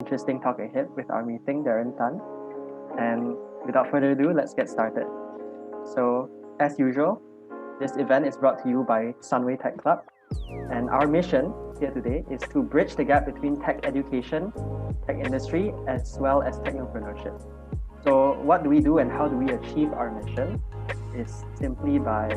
interesting talk ahead with our meeting, Daren Tan. And without further ado, let's get started. So, as usual, this event is brought to you by Sunway Tech Club. And our mission here today is to bridge the gap between tech education, tech industry, as well as technopreneurship. So, what do we do and how do we achieve our mission is simply by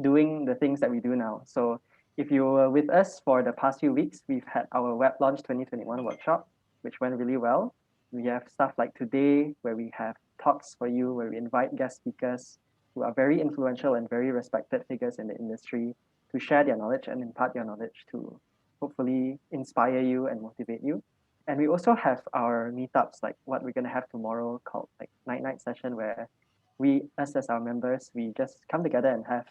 doing the things that we do now. So, if you were with us for the past few weeks, we've had our Web Launch 2021 workshop, which went really well. We have stuff like today, where we have talks for you, where we invite guest speakers who are very influential and very respected figures in the industry to share their knowledge and impart their knowledge to hopefully inspire you and motivate you. And we also have our meetups, like what we're going to have tomorrow, called like night session, where we, us as our members, we just come together and have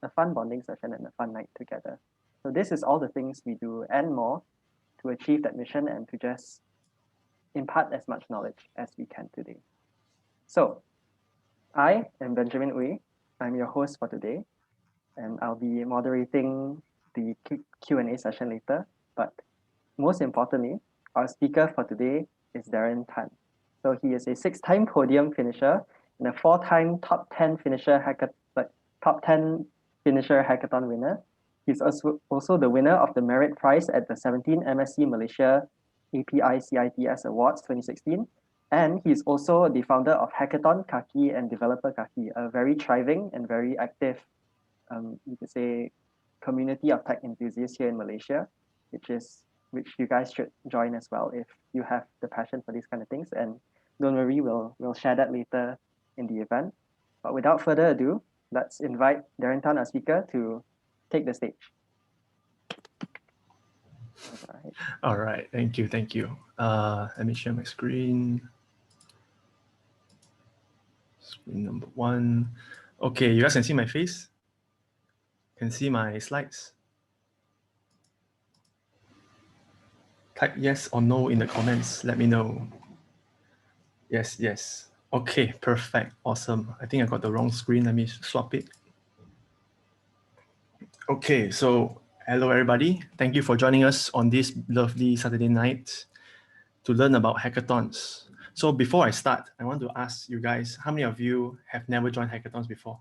a fun bonding session and a fun night together. So this is all the things we do and more to achieve that mission and to just impart as much knowledge as we can today. So I am Benjamin Uy. I'm your host for today, and I'll be moderating the Q&A session later. But most importantly, our speaker for today is Daren Tan. So he is a 6-time podium finisher and a 4-time top 10 finisher hackathon winner. He's also the winner of the merit prize at the 17 MSc Malaysia API CITS Awards 2016. And he's also the founder of Hackathon Kaki and Developer Kaki, a very thriving and very active, you could say, community of tech enthusiasts here in Malaysia, which you guys should join as well if you have the passion for these kind of things. And don't worry, we'll share that later in the event. But without further ado, let's invite Daren Tan, our speaker, to take the stage. All right. Thank you. Let me share my screen. Screen number 1. Okay, you guys can see my face? Can see my slides? Type yes or no in the comments. Let me know. Yes. Okay, perfect. Awesome. I think I got the wrong screen. Let me swap it. Okay, so hello everybody. Thank you for joining us on this lovely Saturday night to learn about hackathons. So before I start, I want to ask you guys, how many of you have never joined hackathons before?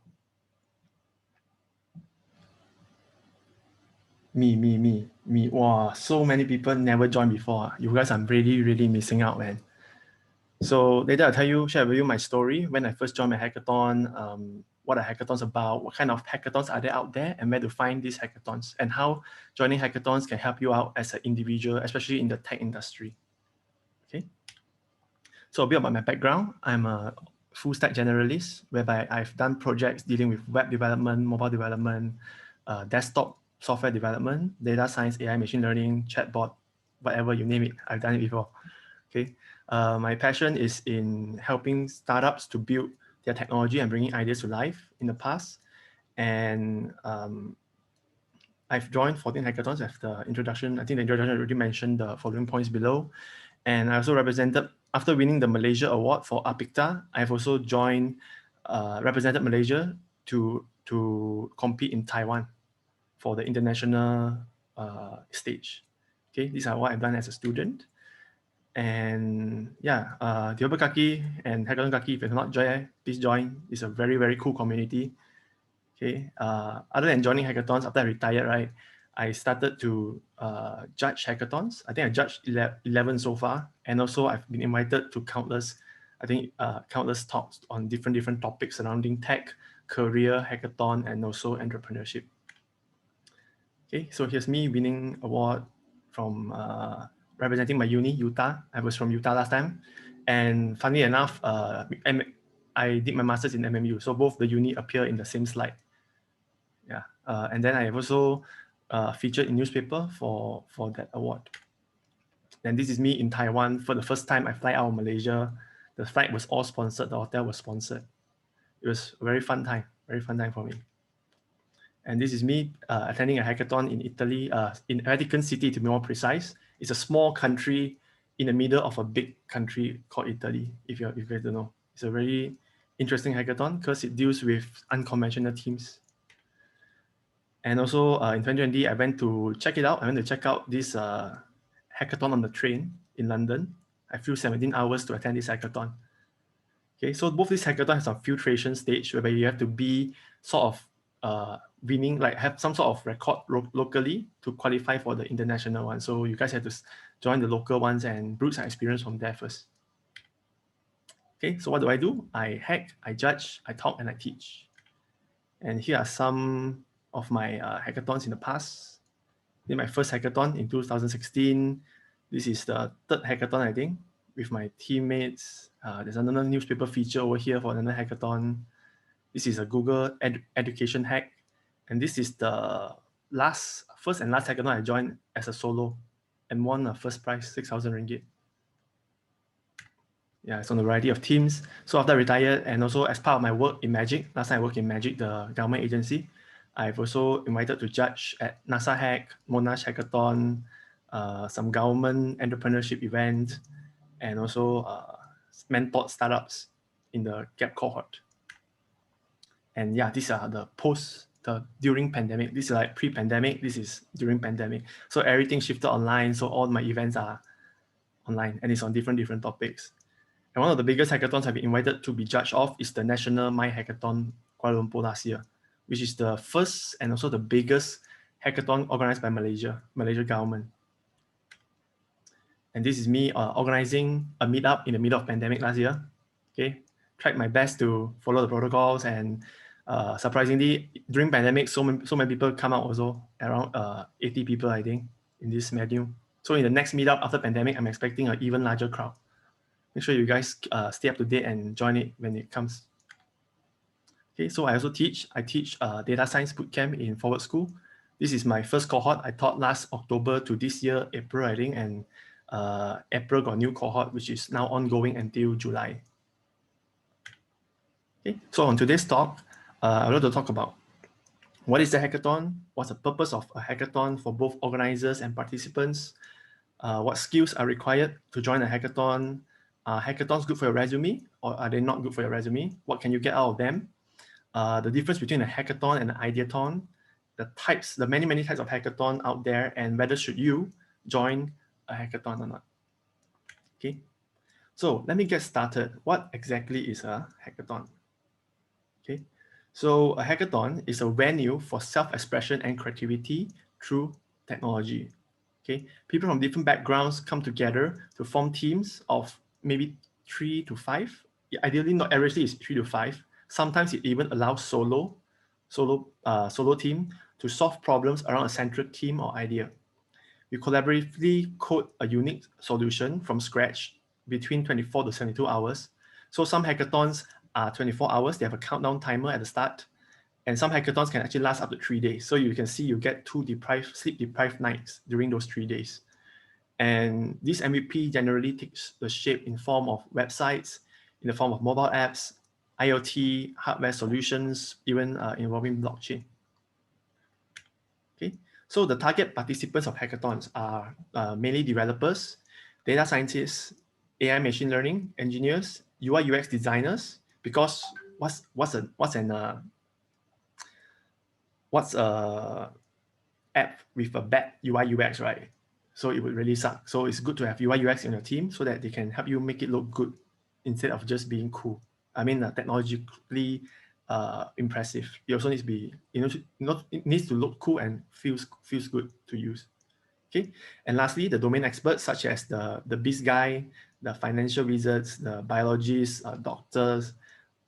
Me. Wow, so many people never joined before. You guys are really missing out, man. So later I'll share with you my story when I first joined my hackathon, what are hackathons about, what kind of hackathons are there out there, and where to find these hackathons, and how joining hackathons can help you out as an individual, especially in the tech industry. Okay. So a bit about my background. I'm a full stack generalist, whereby I've done projects dealing with web development, mobile development, desktop software development, data science, AI, machine learning, chatbot, whatever you name it, I've done it before. Okay. My passion is in helping startups to build their technology and bringing ideas to life in the past. And I've joined 14 hackathons after introduction. I think the introduction already mentioned the following points below. And I also represented, after winning the Malaysia award for Apicta, I've also joined, represented Malaysia to compete in Taiwan for the international stage. Okay, these are what I've done as a student. And yeah, Developer Kaki and Hackathon Kaki, if you're not joined, please join. It's a very cool community. Okay, other than joining hackathons, after I retired, right, I started to judge hackathons. I think I judged 11 so far. And also I've been invited to countless talks on different topics surrounding tech, career, hackathon, and also entrepreneurship. Okay, so here's me winning award from representing my uni, Utah. I was from Utah last time. And funny enough, I did my master's in MMU. So both the uni appear in the same slide. Yeah, and then I have also featured in newspaper for that award. And this is me in Taiwan for the first time I fly out of Malaysia. The flight was all sponsored. The hotel was sponsored. It was a very fun time for me. And this is me attending a hackathon in Italy, in Vatican City to be more precise. It's a small country in the middle of a big country called Italy, if you guys don't know. It's a very interesting hackathon because it deals with unconventional themes. And also in 2020, I went to check it out. I went to check out this hackathon on the train in London. I flew 17 hours to attend this hackathon. Okay, so both these hackathons have a filtration stage whereby you have to be sort of winning, like have some sort of record locally to qualify for the international one. So you guys have to join the local ones and brood some experience from there first. Okay, so what do? I hack, I judge, I talk, and I teach. And here are some of my hackathons in the past. Did my first hackathon in 2016. This is the third hackathon, I think, with my teammates. There's another newspaper feature over here for another hackathon. This is a Google education hack. And this is the first and last hackathon I joined as a solo and won a first prize, 6,000 ringgit. Yeah, it's on a variety of teams. So after I retired, and also as part of my work in Magic, last time I worked in Magic, the government agency, I've also invited to judge at NASA Hack, Monash Hackathon, some government entrepreneurship event, and also mentored startups in the GAP cohort. And yeah, these are the during pandemic. This is like pre-pandemic, this is during pandemic. So everything shifted online, so all my events are online and it's on different topics. And one of the biggest hackathons I've been invited to be judged of is the National My Hackathon Kuala Lumpur last year, which is the first and also the biggest hackathon organized by Malaysia government. And this is me organizing a meetup in the middle of pandemic last year. Okay, tried my best to follow the protocols, and surprisingly, during pandemic, so many people come out also, around 80 people, I think, in this venue. So in the next meetup after pandemic, I'm expecting an even larger crowd. Make sure you guys stay up to date and join it when it comes. Okay, so I also teach. I teach data science bootcamp in Forward School. This is my first cohort. I taught last October to this year, April, I think, and April got a new cohort, which is now ongoing until July. Okay, so on today's talk, I want to talk about what is the hackathon, what's the purpose of a hackathon for both organizers and participants, what skills are required to join a hackathon, are hackathons good for your resume or are they not good for your resume? What can you get out of them? The difference between a hackathon and an ideathon, the many types of hackathon out there, and whether should you join a hackathon or not. Okay, so let me get started. What exactly is a hackathon? Okay, so a hackathon is a venue for self-expression and creativity through technology. Okay, people from different backgrounds come together to form teams of maybe 3 to 5. Ideally, not averagely is 3 to 5. Sometimes it even allows solo team to solve problems around a central theme or idea. We collaboratively code a unique solution from scratch between 24 to 72 hours. So some hackathons are 24 hours. They have a countdown timer at the start. And some hackathons can actually last up to 3 days. So you can see you get sleep-deprived nights during those 3 days. And this MVP generally takes the shape in form of websites, in the form of mobile apps, IoT, hardware solutions, even involving blockchain. Okay, so the target participants of hackathons are mainly developers, data scientists, AI machine learning engineers, UI UX designers. Because what's a app with a bad UI UX, right? So it would really suck. So it's good to have UI UX in your team so that they can help you make it look good instead of just being cool. I mean, technologically impressive. It also needs to be, it needs to look cool and feels good to use. Okay, and lastly, the domain experts such as the biz guy, the financial wizards, the biologists, doctors,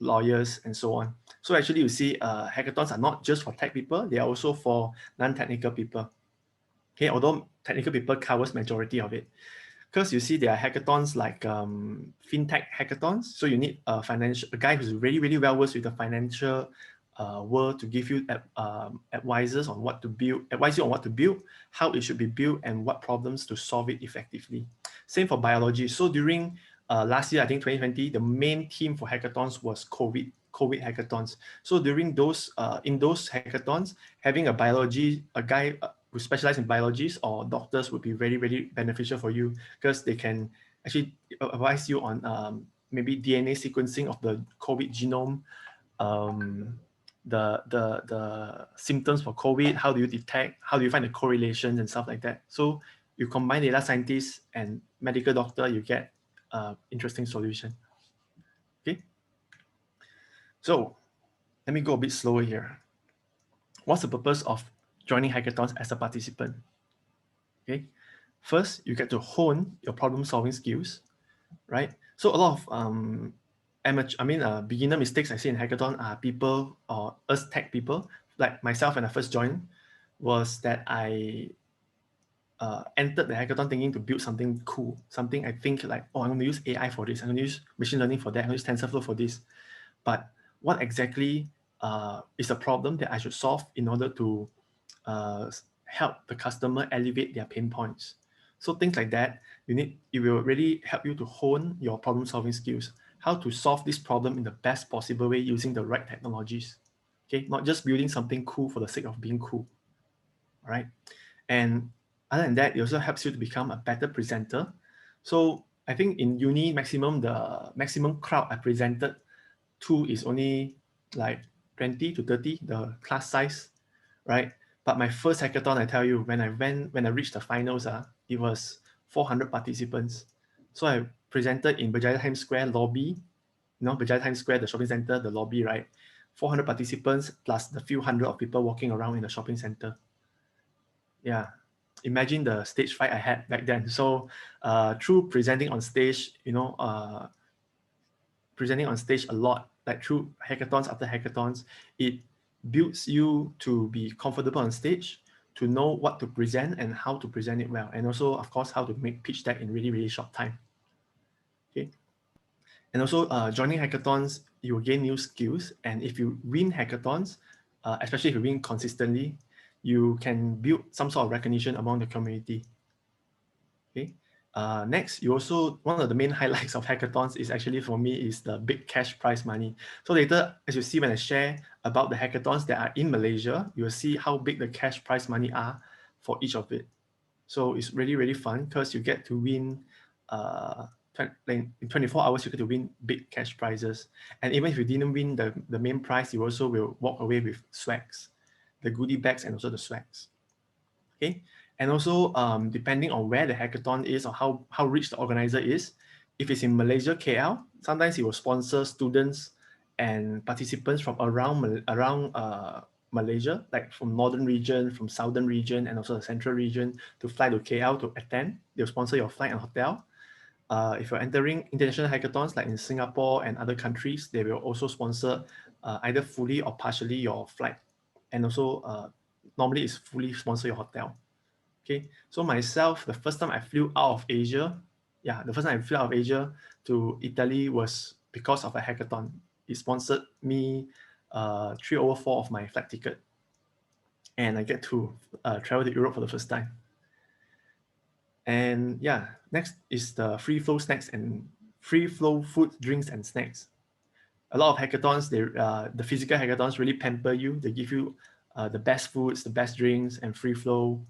lawyers, and so on. So actually, you see, hackathons are not just for tech people; they are also for non-technical people. Okay, although technical people covers majority of it, because you see there are hackathons like fintech hackathons. So you need a guy who's really well versed with the financial world to give you advice on what to build, how it should be built, and what problems to solve it effectively. Same for biology. So during last year, I think 2020, the main theme for hackathons was COVID hackathons. So during those in those hackathons, having a guy who specializes in biologies or doctors would be very beneficial for you, because they can actually advise you on maybe DNA sequencing of the COVID genome, the symptoms for COVID, how do you detect, how do you find the correlations and stuff like that. So You combine data scientist and medical doctor, you get an interesting solution. Okay. So let me go a bit slower here. What's the purpose of joining hackathons as a participant? Okay. First, you get to hone your problem-solving skills, right? So a lot of beginner mistakes I see in hackathon are people or us tech people, like myself when I first joined, was that I entered the hackathon thinking to build something cool, something I think like, oh, I'm going to use AI for this, I'm going to use machine learning for that, I'm going to use TensorFlow for this. But what exactly is a problem that I should solve in order to help the customer elevate their pain points? So things like that, it will really help you to hone your problem-solving skills, how to solve this problem in the best possible way using the right technologies. Okay, not just building something cool for the sake of being cool. All right, and other than that, it also helps you to become a better presenter. So I think in uni, the maximum crowd I presented to is only like 20 to 30, the class size, right? But my first hackathon, I tell you, when I reached the finals, it was 400 participants. So I presented in Berjaya Times Square lobby, Berjaya Times Square, the shopping center, the lobby, right? 400 participants plus the few hundred of people walking around in the shopping center. Yeah, imagine the stage fright I had back then. So through presenting on stage, presenting on stage a lot, like through hackathons after hackathons, it builds you to be comfortable on stage, to know what to present and how to present it well. And also, of course, how to make pitch deck in really, really short time. Okay. And also joining hackathons, you will gain new skills. And if you win hackathons, especially if you win consistently, you can build some sort of recognition among the community. Okay. Next, one of the main highlights of hackathons is actually for me is the big cash prize money. So later, as you see when I share about the hackathons that are in Malaysia, you will see how big the cash prize money are for each of it. So it's really, really fun because you get to win, in 24 hours, you get to win big cash prizes. And even if you didn't win the main prize, you also will walk away with swags, the goodie bags and also the swags. Okay. And also, depending on where the hackathon is or how rich the organizer is, if it's in Malaysia, KL, sometimes he will sponsor students and participants from around Malaysia, like from northern region, from southern region, and also the central region to fly to KL to attend. They'll sponsor your flight and hotel. If you're entering international hackathons like in Singapore and other countries, they will also sponsor either fully or partially your flight. And also, normally it's fully sponsor your hotel. Okay, so myself, the first time I flew out of Asia to Italy was because of a hackathon. It sponsored me 3/4 of my flight ticket. And I get to travel to Europe for the first time. And yeah, next is the free flow snacks and free flow food, drinks, and snacks. A lot of hackathons, the physical hackathons really pamper you. They give you the best foods, the best drinks, and free flow.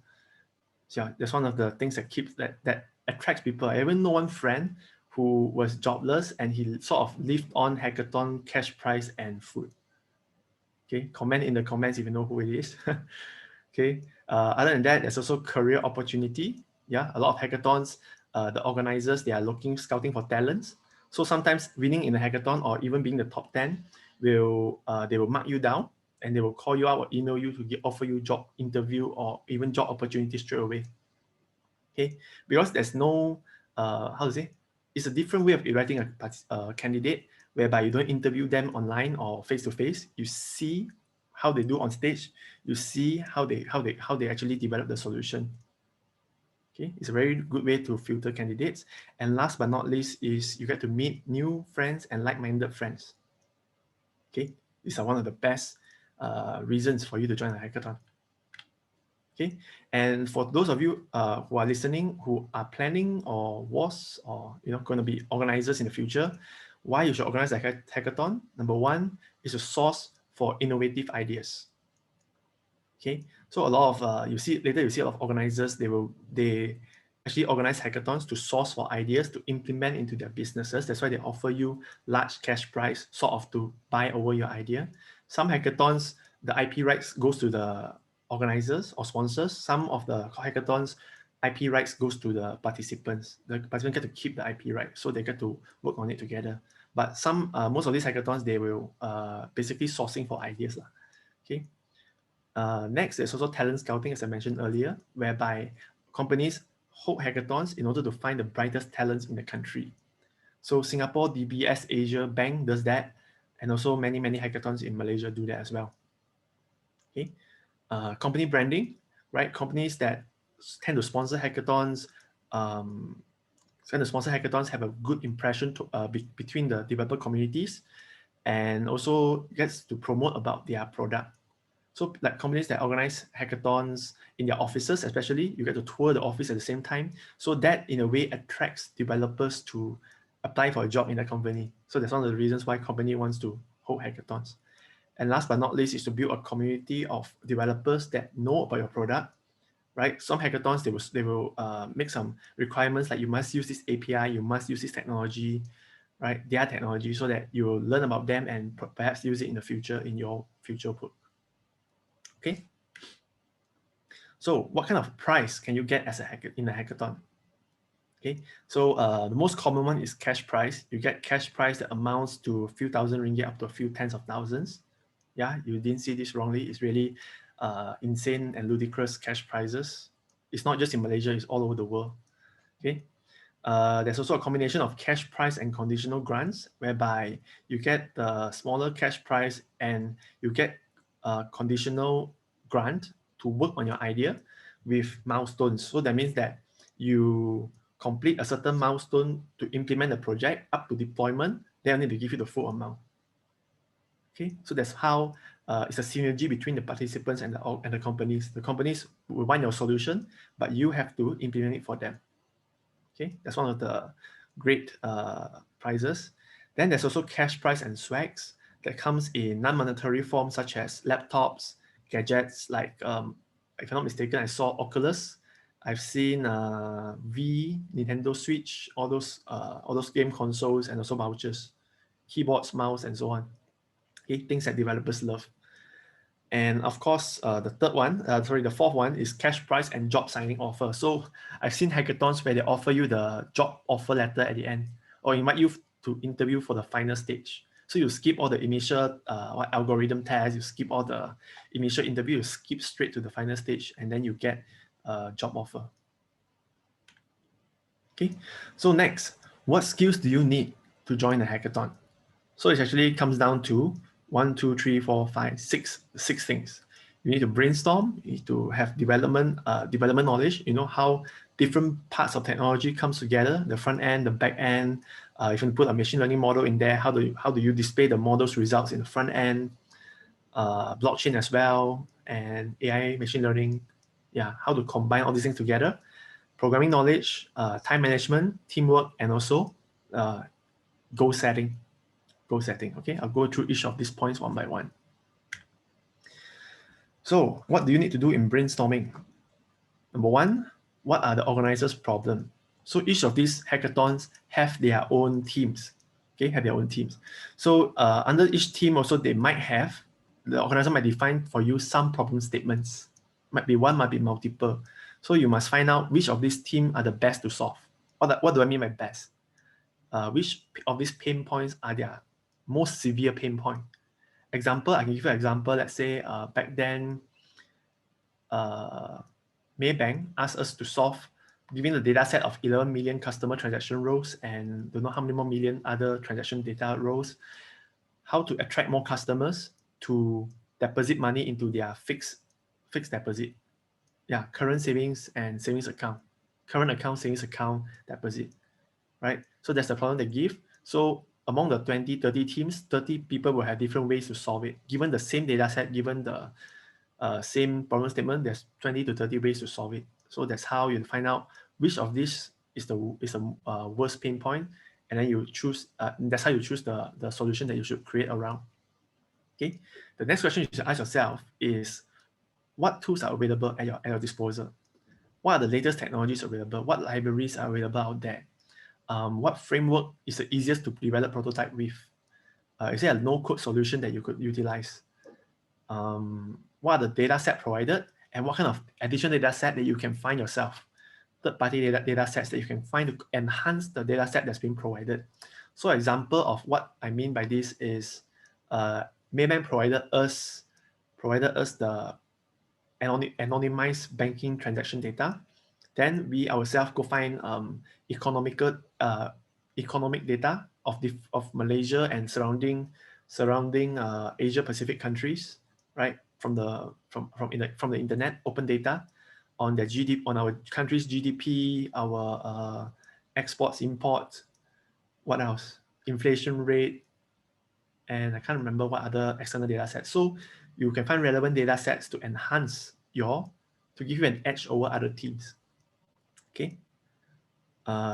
So yeah, that's one of the things that attracts people. I even know one friend who was jobless and he sort of lived on hackathon, cash prize, and food. Okay, comment in the comments if you know who it is. Okay, other than that, there's also career opportunity. Yeah, a lot of hackathons, the organizers, they are scouting for talents. So sometimes winning in a hackathon or even being the top 10 they will mark you down and they will call you out or email you to offer you job interview or even job opportunities straight away. Okay, because there's no, it's a different way of evaluating a candidate whereby you don't interview them online or face-to-face. You see how they do on stage. You see how they actually develop the solution. Okay, it's a very good way to filter candidates. And last but not least is you get to meet new friends and like-minded friends. Okay, these are one of the best reasons for you to join a hackathon. Okay, and for those of you who are listening, who are planning or going to be organizers in the future, why you should organize a hackathon? Number one is a source for innovative ideas. Okay, so a lot of you see a lot of organizers they actually organize hackathons to source for ideas to implement into their businesses. That's why they offer you large cash prize sort of to buy over your idea. Some hackathons, the IP rights goes to the organizers or sponsors. Some of the hackathons, IP rights goes to the participants. The participants get to keep the IP right, so they get to work on it together. But most of these hackathons, they will basically sourcing for ideas lah. Okay. Next, there's also talent scouting, as I mentioned earlier, whereby companies hold hackathons in order to find the brightest talents in the country. So Singapore DBS Asia Bank does that, and also many hackathons in Malaysia do that as well. Okay. Company branding, right? Companies that tend to sponsor hackathons, have a good impression between the developer communities, and also gets to promote about their product. So like companies that organize hackathons in their offices, especially, you get to tour the office at the same time. So that in a way attracts developers to apply for a job in the company. So that's one of the reasons why company wants to hold hackathons. And last but not least is to build a community of developers that know about your product, right? Some hackathons, they will make some requirements like you must use this API, you must use this technology, right? Their technology, so that you will learn about them and perhaps use it in the future in your future work. Okay. So what kind of prize can you get as in a hackathon? Okay, so the most common one is cash prize. You get cash prize that amounts to a few thousand ringgit up to a few tens of thousands. Yeah, you didn't see this wrongly. It's really insane and ludicrous cash prizes. It's not just in Malaysia, it's all over the world. Okay. There's also a combination of cash prize and conditional grants, whereby you get the smaller cash prize and you get a conditional grant to work on your idea with milestones. So that means that you complete a certain milestone to implement the project up to deployment, they need to give you the full amount. Okay, so that's how it's a synergy between the participants and the companies. The companies will want your solution, but you have to implement it for them. Okay, that's one of the great prizes. Then there's also cash prize and swags that comes in non-monetary forms such as laptops, gadgets like, if I'm not mistaken, I saw Oculus. I've seen Nintendo Switch, all those game consoles, and also vouchers, keyboards, mouse, and so on. Okay, things that developers love. And of course, the fourth one is cash prize and job signing offer. So I've seen hackathons where they offer you the job offer letter at the end, or invite you to interview for the final stage. So you skip all the initial algorithm tests, you skip all the initial interview, you skip straight to the final stage, and then you get a job offer. Okay, so next, what skills do you need to join a hackathon? So it actually comes down to 6 things. You need to brainstorm, you need to have development knowledge, you know how different parts of technology comes together, the front end, the back end, you can put a machine learning model in there, how do you display the model's results in the front end, blockchain as well, and AI machine learning, yeah, how to combine all these things together, programming knowledge, time management, teamwork, and also goal setting. Okay, I'll go through each of these points one by one. So what do you need to do in brainstorming? Number one, what are the organizers' problem? So each of these hackathons have their own teams. Okay, have their own teams. So under each team also, the organizer might define for you some problem statements. Might be one, might be multiple. So you must find out which of these teams are the best to solve. What do I mean by best? Which of these pain points are their most severe pain point? Example, I can give you an example. Let's say back then, Maybank asked us to solve, given the data set of 11 million customer transaction rows and don't know how many more million other transaction data rows, how to attract more customers to deposit money into their fixed deposit. Yeah, current savings and savings account, current account, savings account, deposit, right? So that's the problem they give. So among the 20, 30 teams, 30 people will have different ways to solve it. Given the same data set, given the same problem statement, there's 20 to 30 ways to solve it. So that's how you find out which of these is the worst pain point, and then you choose. That's how you choose the solution that you should create around. Okay. The next question you should ask yourself is, what tools are available at your disposal? What are the latest technologies available? What libraries are available out there? What framework is the easiest to develop prototype with? Is there a no-code solution that you could utilize? What are the data set provided, and what kind of additional data set that you can find yourself third-party data sets that you can find to enhance the data set that's been provided. So example of what I mean by this is Maybank provided us the anonymized banking transaction data. Then we ourselves go find economic data of Malaysia and surrounding Asia Pacific countries, right? From the internet, open data on their GDP, on our country's GDP, our exports, imports, what else? Inflation rate, and I can't remember what other external data sets. So you can find relevant data sets to enhance to give you an edge over other teams. Okay.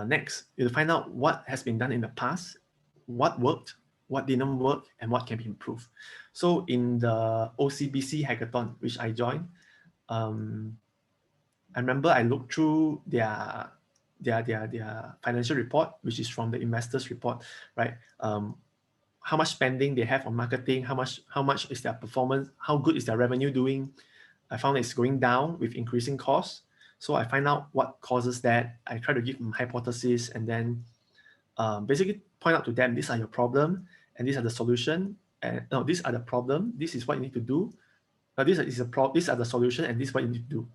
Next, you'll find out what has been done in the past, what worked, what didn't work, and what can be improved. So in the OCBC hackathon, which I joined, I remember I looked through their financial report, which is from the investors report, right? How much spending they have on marketing, how much is their performance, how good is their revenue doing. I found it's going down with increasing costs. So I find out what causes that. I try to give them hypothesis and then basically point out to them, these are your problem and these are the solution. And no, these are the problem. This is what you need to do. These are the solution and this is what you need to do.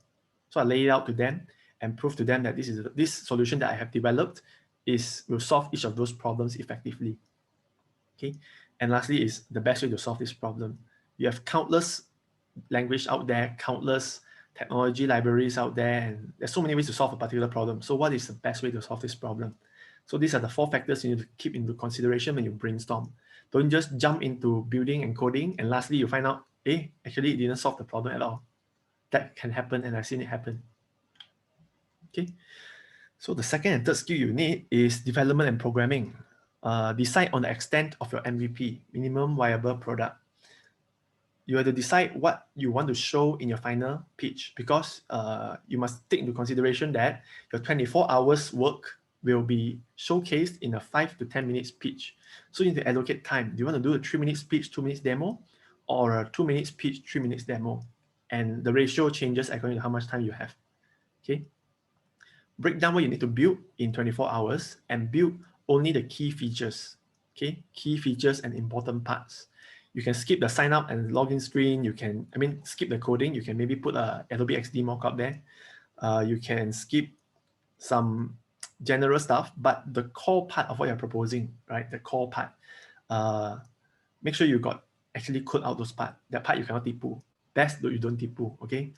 So I lay it out to them and prove to them that this solution that I have developed will solve each of those problems effectively. Okay. And lastly is the best way to solve this problem. You have countless language out there, countless technology libraries out there, and there's so many ways to solve a particular problem. So what is the best way to solve this problem? So these are the 4 factors you need to keep into consideration when you brainstorm. Don't just jump into building and coding, and lastly you find out, actually it didn't solve the problem at all. That can happen, and I've seen it happen. Okay. So the second and third skill you need is development and programming. Decide on the extent of your MVP, minimum viable product. You have to decide what you want to show in your final pitch, because you must take into consideration that your 24 hours work will be showcased in a 5 to 10 minutes pitch. So you need to allocate time. Do you want to do a 3 minutes pitch, 2 minutes demo, or a 2 minutes pitch, 3 minutes demo? And the ratio changes according to how much time you have. Okay. Break down what you need to build in 24 hours and build only the key features. Okay, key features and important parts. You can skip the sign up and login screen. You can, skip the coding. You can maybe put a Adobe XD mockup there. You can skip some general stuff, but the core part of what you're proposing, right? The core part, make sure you got actually code out those part. That part you cannot tipu. Best that you don't tipu, okay?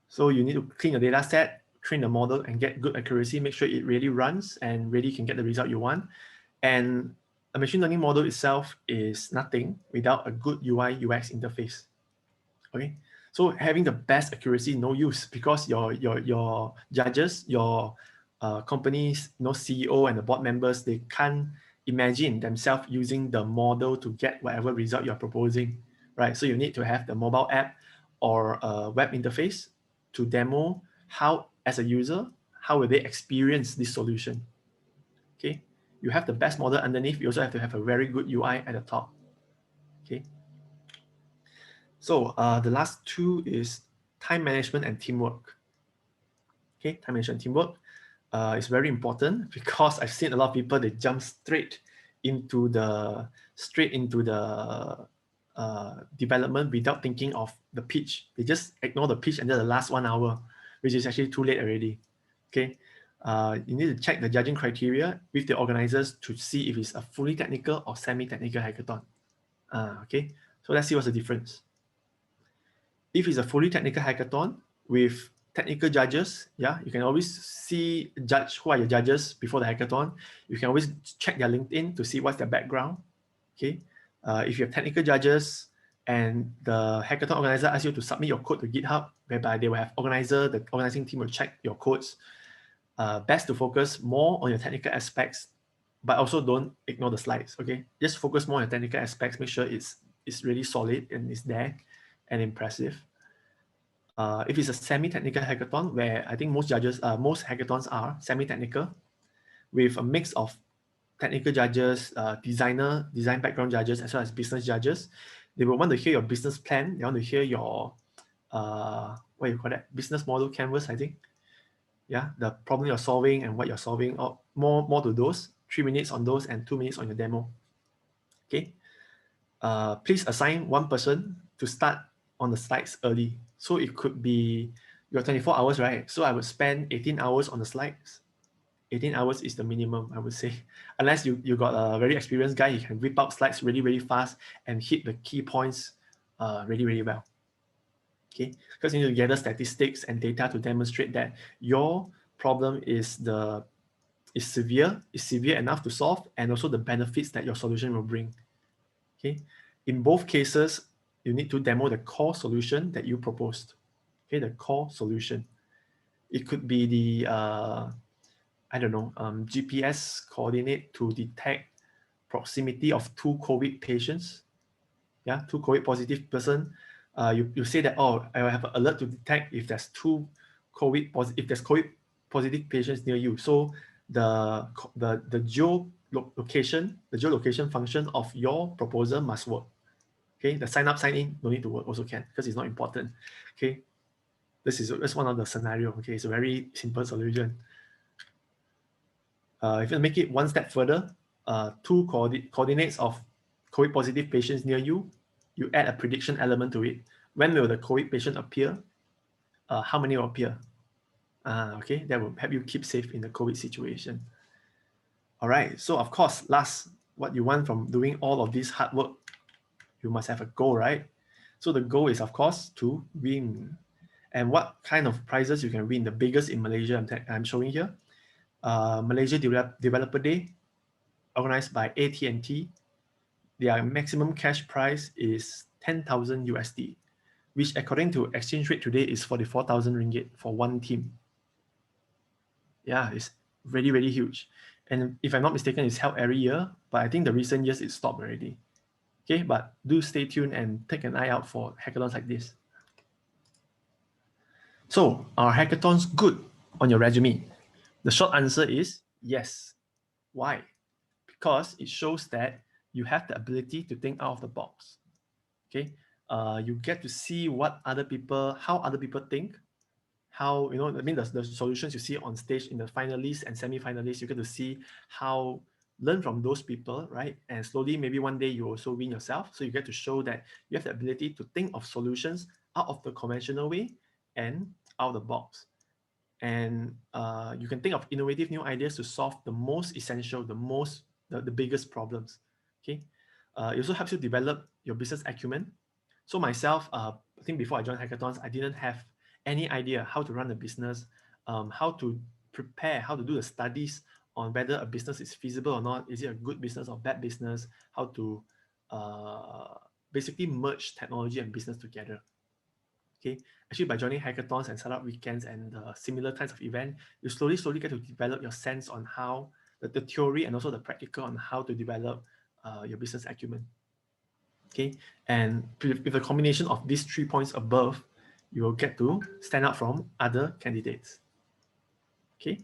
So you need to clean your data set, train the model and get good accuracy, make sure it really runs and really can get the result you want. And a machine learning model itself is nothing without a good UI UX interface. Okay, so having the best accuracy no use, because your judges, your company's CEO and the board members, they can't imagine themselves using the model to get whatever result you're proposing, right? So you need to have the mobile app or a web interface to demo how, as a user, how will they experience this solution. Okay, you have the best model underneath, you also have to have a very good UI at the top. Okay, so the last 2 is time management and teamwork. Okay, time management and teamwork is very important, because I've seen a lot of people, they jump straight into the development without thinking of the pitch. They just ignore the pitch until the last 1 hour, which is actually too late already. Okay, you need to check the judging criteria with the organizers to see if it's a fully technical or semi-technical hackathon. Okay, so let's see what's the difference. If it's a fully technical hackathon with technical judges, yeah, you can always judge who are your judges before the hackathon. You can always check their LinkedIn to see what's their background. Okay, if you have technical judges and the hackathon organizer asks you to submit your code to GitHub, whereby they will have the organizing team will check your codes. Best to focus more on your technical aspects, but also don't ignore the slides. Okay, just focus more on your technical aspects. Make sure it's really solid and it's there and impressive. If it's a semi-technical hackathon, where I think most hackathons are semi-technical, with a mix of technical judges, design background judges, as well as business judges, they will want to hear your business plan. They want to hear your what you call that, business model canvas, I think. Yeah, the problem you're solving and what you're solving, or more to those, 3 minutes on those and 2 minutes on your demo. Okay. Please assign one person to start on the slides early. So it could be your 24 hours, right? So I would spend 18 hours on the slides. 18 hours is the minimum, I would say. Unless you got a very experienced guy, he can whip out slides really, really fast and hit the key points really, really well. Okay, because you need to gather statistics and data to demonstrate that your problem is severe enough to solve, and also the benefits that your solution will bring. Okay, in both cases, you need to demo the core solution that you proposed. Okay, the core solution. It could be the I don't know, GPS coordinate to detect proximity of 2 COVID patients. Yeah, 2 COVID positive person. You say that, oh, I will have an alert to detect if there's 2 COVID if there's COVID positive patients near you. So the geolocation function of your proposal must work. Okay, the sign up, sign in, no need to work also can, because it's not important. Okay, that's one of the scenario. Okay, it's a very simple solution. If you make it one step further, 2 coordinates of COVID positive patients near you, you add a prediction element to it. When will the COVID patient appear? How many will appear? Okay, that will help you keep safe in the COVID situation. All right, so of course, last, what you want from doing all of this hard work, you must have a goal, right? So the goal is, of course, to win. And what kind of prizes you can win? The biggest in Malaysia, I'm showing here. Malaysia Developer Day, organized by AT&T. Their maximum cash prize is 10,000 USD, which according to exchange rate today is 44,000 ringgit for one team. Yeah, it's really, really huge. And if I'm not mistaken, it's held every year, but I think the recent years it stopped already. Okay, but do stay tuned and take an eye out for hackathons like this. So, are hackathons good on your resume? The short answer is yes. Why? Because it shows that you have the ability to think out of the box. Okay, you get to see how other people think, how, I mean, the solutions you see on stage in the finalists and semi-finalists, you get to see learn from those people, right? And slowly, maybe one day you also win yourself. So you get to show that you have the ability to think of solutions out of the conventional way and out of the box. And you can think of innovative new ideas to solve the most essential, the biggest problems. Okay, it also helps you develop your business acumen. So myself, I think before I joined hackathons, I didn't have any idea how to run a business, how to prepare, how to do the studies on whether a business is feasible or not. Is it a good business or bad business? How to basically merge technology and business together. Okay, actually by joining hackathons and startup weekends and similar types of event, you slowly get to develop your sense on how the theory and also the practical on how to develop your business acumen. Okay, and with the combination of these 3 points above, you will get to stand out from other candidates. Okay,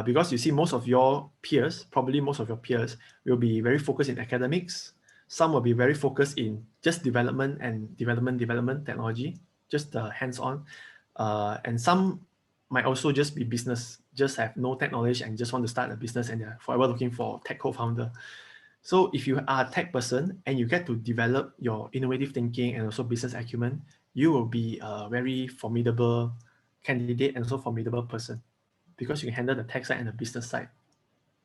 because you see probably most of your peers will be very focused in academics. Some will be very focused in just development technology, just hands-on. And some might also just be business, just have no tech knowledge and just want to start a business and they're forever looking for tech co-founder. So if you are a tech person and you get to develop your innovative thinking and also business acumen, you will be a very formidable candidate and also formidable person, because you can handle the tech side and the business side.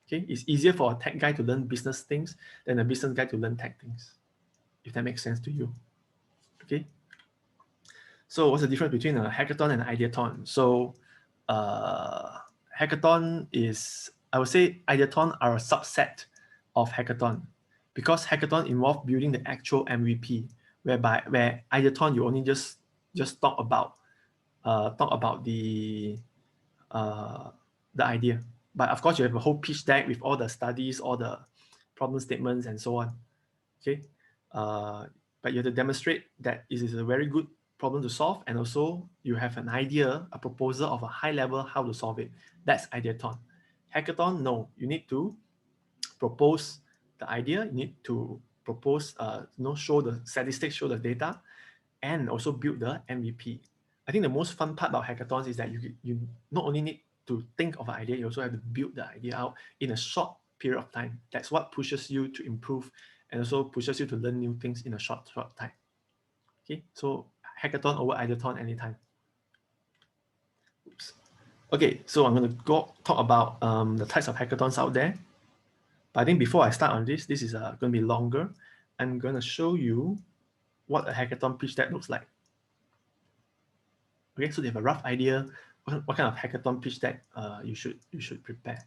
Okay, it's easier for a tech guy to learn business things than a business guy to learn tech things, if that makes sense to you. Okay, so what's the difference between a hackathon and an ideathon? So hackathon is, I would say ideathon are a subset of hackathon, because hackathon involve building the actual MVP, where ideathon you only just talk about the idea. But of course, you have a whole pitch deck with all the studies, all the problem statements, and so on. Okay, but you have to demonstrate that it is a very good problem to solve, and also you have an idea, a proposal of a high level how to solve it. That's ideathon. Hackathon, no, you need to propose the idea, you need to propose, show the statistics, show the data, and also build the MVP. I think the most fun part about hackathons is that you not only need to think of an idea, you also have to build the idea out in a short period of time. That's what pushes you to improve and also pushes you to learn new things in a short time. Okay, so hackathon over ideathon anytime. Oops. Okay, so I'm going to go talk about the types of hackathons out there. But I think before I start on this is going to be longer. I'm going to show you what a hackathon pitch deck looks like. Okay, so they have a rough idea what kind of hackathon pitch deck you should prepare.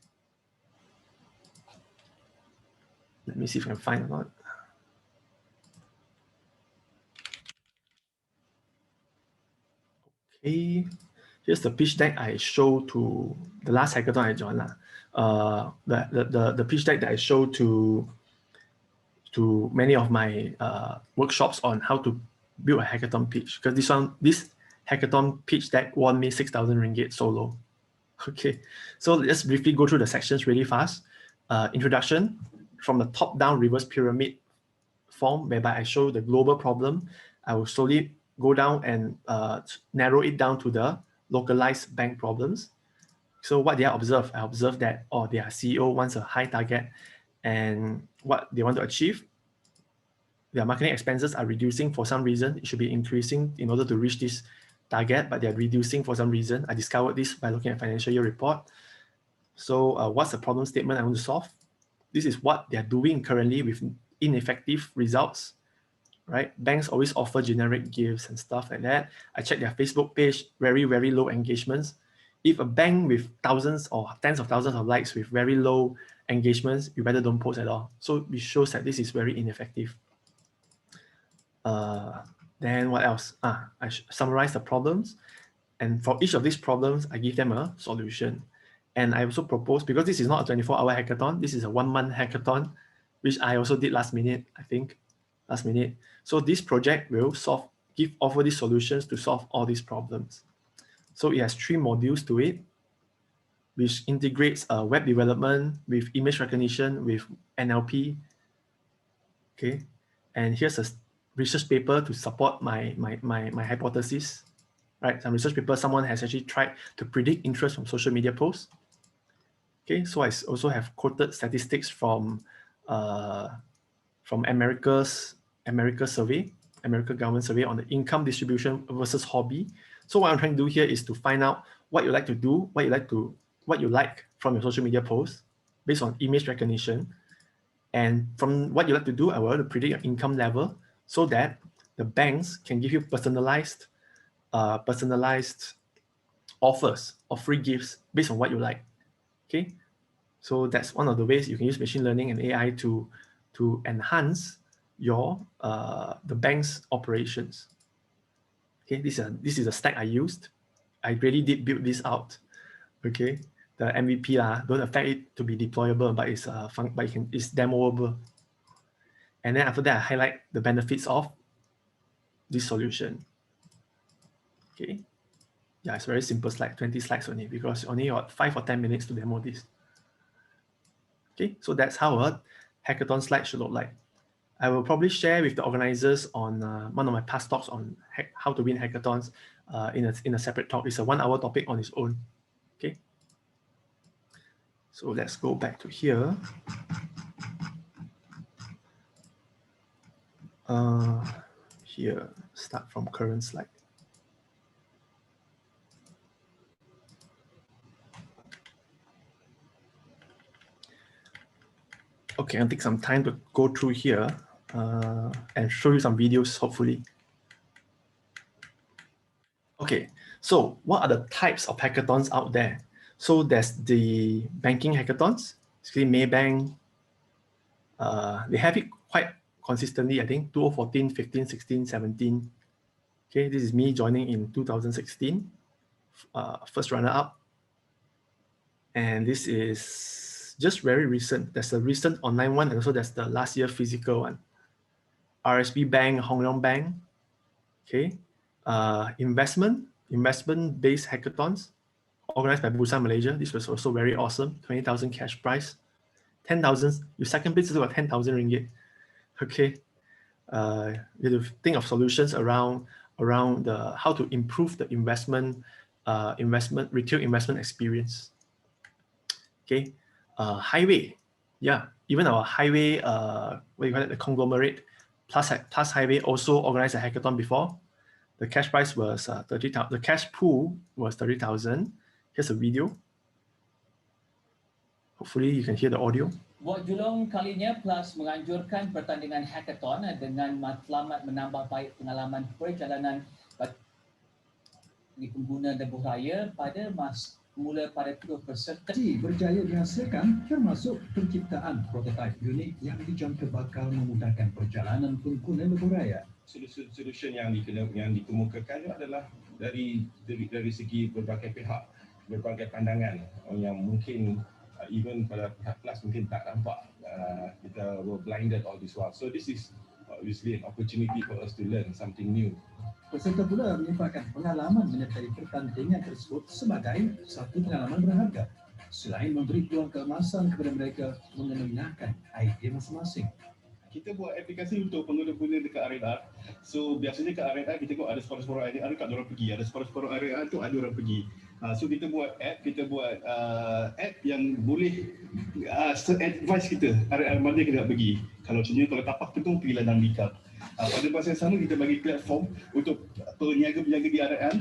Let me see if I can find or not. Okay, here's the pitch deck I showed to the last hackathon I joined. The pitch deck that I showed to many of my workshops on how to build a hackathon pitch, because this hackathon pitch deck won me 6,000 ringgit solo. Okay, so let's briefly go through the sections really fast. Introduction, from the top down reverse pyramid form, whereby I show the global problem. I will slowly go down and narrow it down to the localized bank problems. So what did I observe? I observed that their CEO wants a high target, and what they want to achieve, their marketing expenses are reducing for some reason. It should be increasing in order to reach this target, but they're reducing for some reason. I discovered this by looking at financial year report. So what's the problem statement I want to solve? This is what they're doing currently with ineffective results, right? Banks always offer generic gifts and stuff like that. I checked their Facebook page, very, very low engagements. If a bank with thousands or tens of thousands of likes with very low engagements, you better don't post at all. So it shows that this is very ineffective. Then what else? I summarize the problems. And for each of these problems, I give them a solution. And I also propose, because this is not a 24-hour hackathon, this is a 1-month hackathon, which I also did last minute, I think, last minute. So this project will offer these solutions to solve all these problems. So it has 3 modules to it, which integrates web development with image recognition, with NLP. Okay, and here's a research paper to support my hypothesis. Right, some research paper, someone has actually tried to predict interest from social media posts. Okay, so I also have quoted statistics from America's survey, American government survey on the income distribution versus hobby. So what I'm trying to do here is to find out what you like to do, what you like from your social media posts based on image recognition. And from what you like to do, I want to predict your income level so that the banks can give you personalized offers or free gifts based on what you like. Okay, so that's one of the ways you can use machine learning and AI to enhance your the bank's operations. Okay, this is a stack I used. I really did build this out. Okay, the MVP don't affect it to be deployable, but it's it's demoable. And then after that, I highlight the benefits of this solution. Okay, yeah, it's very simple slide, 20 slides only, because only got 5 or 10 minutes to demo this. Okay, so that's how a hackathon slide should look like. I will probably share with the organizers on one of my past talks on how to win hackathons in a separate talk. It's a 1-hour topic on its own. Okay, so let's go back to here. Here, start from current slide. Okay, I'll take some time to go through here and show you some videos, hopefully. Okay, so what are the types of hackathons out there? So there's the banking hackathons, basically Maybank. They have it quite consistently, I think, 2014, 15, 16, 17. Okay, this is me joining in 2016, first runner-up. And this is just very recent. There's a recent online one, and also there's the last year physical one. RSB Bank, Hong Leong Bank. Okay, investment-based hackathons organized by Busan, Malaysia. This was also very awesome. 20,000 cash prize, 10,000. Your second place is about 10,000 ringgit. Okay, you have to think of solutions around how to improve the investment retail investment experience. Okay, highway, yeah, even our highway, what do you call it, the conglomerate, plus highway also organized a hackathon before. The cash prize was 30,000. The cash pool was 30,000. Here's a video. Hopefully you can hear the audio. Buat julung kalinya Plus menganjurkan pertandingan hackathon dengan matlamat menambah baik pengalaman perjalanan bagi pengguna lebuh raya pada mula pada kedua peserta. Berjaya dihasilkan termasuk penciptaan prototipe unik yang dijangka bakal memudahkan perjalanan pengguna lebuh raya. Solusi yang dikemukakan adalah dari segi berbagai pihak, berbagai pandangan yang mungkin even pada pihak Plus mungkin tak nampak. Kita were blinded all this while. So this is obviously an opportunity for us to learn something new. Peserta pula menyimpankan pengalaman menyertai pertandingan tersebut sebagai satu pengalaman berharga. Selain memberi peluang keemasan kepada mereka mengenalkan idea masing-masing. Kita buat aplikasi untuk pengguna-pengguna dekat R&R. So biasanya kat R&R kita tengok ada separuh-separuh R&R kat orang pergi, ada separuh-separuh R&R tu ada orang pergi. So kita buat app yang boleh advise kita R&R mana kita nak pergi. Kalau contohnya kalau tapak tu pergilah dalam Bika. Pada masa yang sama kita bagi platform untuk peniaga-peniaga di R&R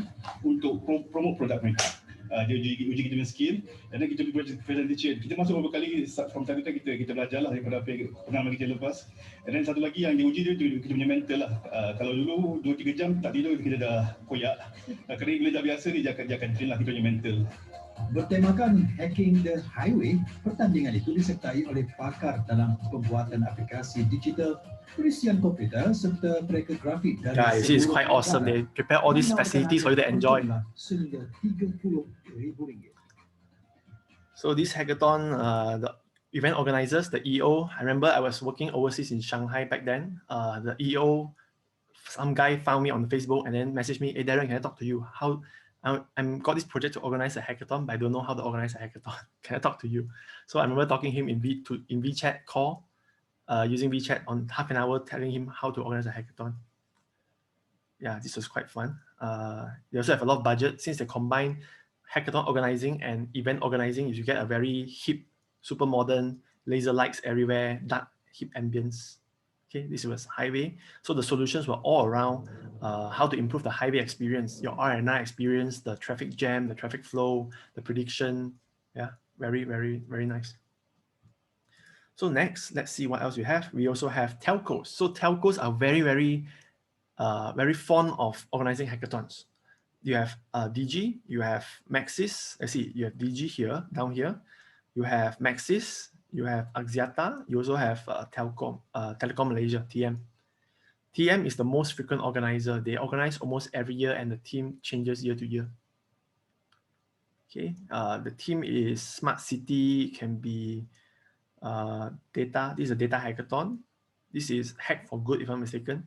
untuk promote produk mereka. Dia uji kita punya skill, dan then kita buat presentation. Kita masuk beberapa kali from time to time kita belajarlah daripada pengalaman kita lepas. And then satu lagi yang diuji dia kita punya mental lah. Kalau dulu 2-3 jam tak tidur kita dah koyak. Kerana bila dah biasa dia akan train lah kita punya mental. Bertemakan Hacking the Highway, pertandingan itu disertai oleh pakar dalam pembuatan aplikasi digital, perisian komputer serta mereka grafik dari Guys, it's quite awesome. They prepare all these facilities for you to enjoy. Sehingga RM30,000. So this hackathon, the event organizers, the EO, I remember I was working overseas in Shanghai back then. The EO, some guy found me on Facebook and then messaged me, "Hey Daren, can I talk to you? I'm got this project to organize a hackathon, but I don't know how to organize a hackathon. Can I talk to you?" So I remember talking to him in WeChat call, using WeChat on half an hour, telling him how to organize a hackathon. Yeah, this was quite fun. They also have a lot of budget since they combine hackathon organizing and event organizing. You get a very hip, super modern, laser lights everywhere, dark, hip ambience. Okay, this was highway. So the solutions were all around how to improve the highway experience, your R&R experience, the traffic jam, the traffic flow, the prediction. Yeah, very, very, very nice. So next, let's see what else we have. We also have telcos. So telcos are very, very, very fond of organizing hackathons. You have DG, you have Maxis. Let's see, you have DG here, down here. You have Maxis, you have Axiata, you also have Telecom Malaysia, TM. TM is the most frequent organizer. They organize almost every year and the team changes year to year. Okay, the team is Smart City, can be data. This is a data hackathon. This is Hack for Good, if I'm mistaken.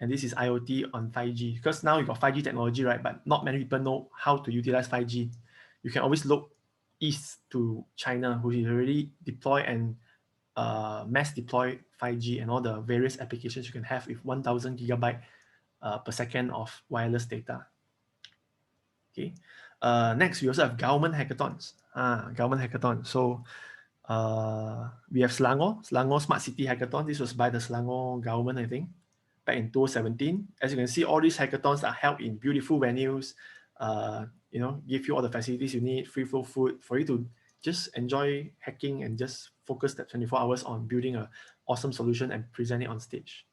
And this is IoT on 5G. Because now you got 5G technology, right? But not many people know how to utilize 5G. You can always look east to China, who is already deploy and mass deploy 5G and all the various applications you can have with 1,000 gigabyte per second of wireless data. Okay. Next, we also have government hackathons. Government hackathon. So we have Selangor Smart City Hackathon. This was by the Selangor government, I think, back in 2017. As you can see, all these hackathons are held in beautiful venues. Give you all the facilities you need, free flow food for you to just enjoy hacking and just focus that 24 hours on building an awesome solution and present it on stage.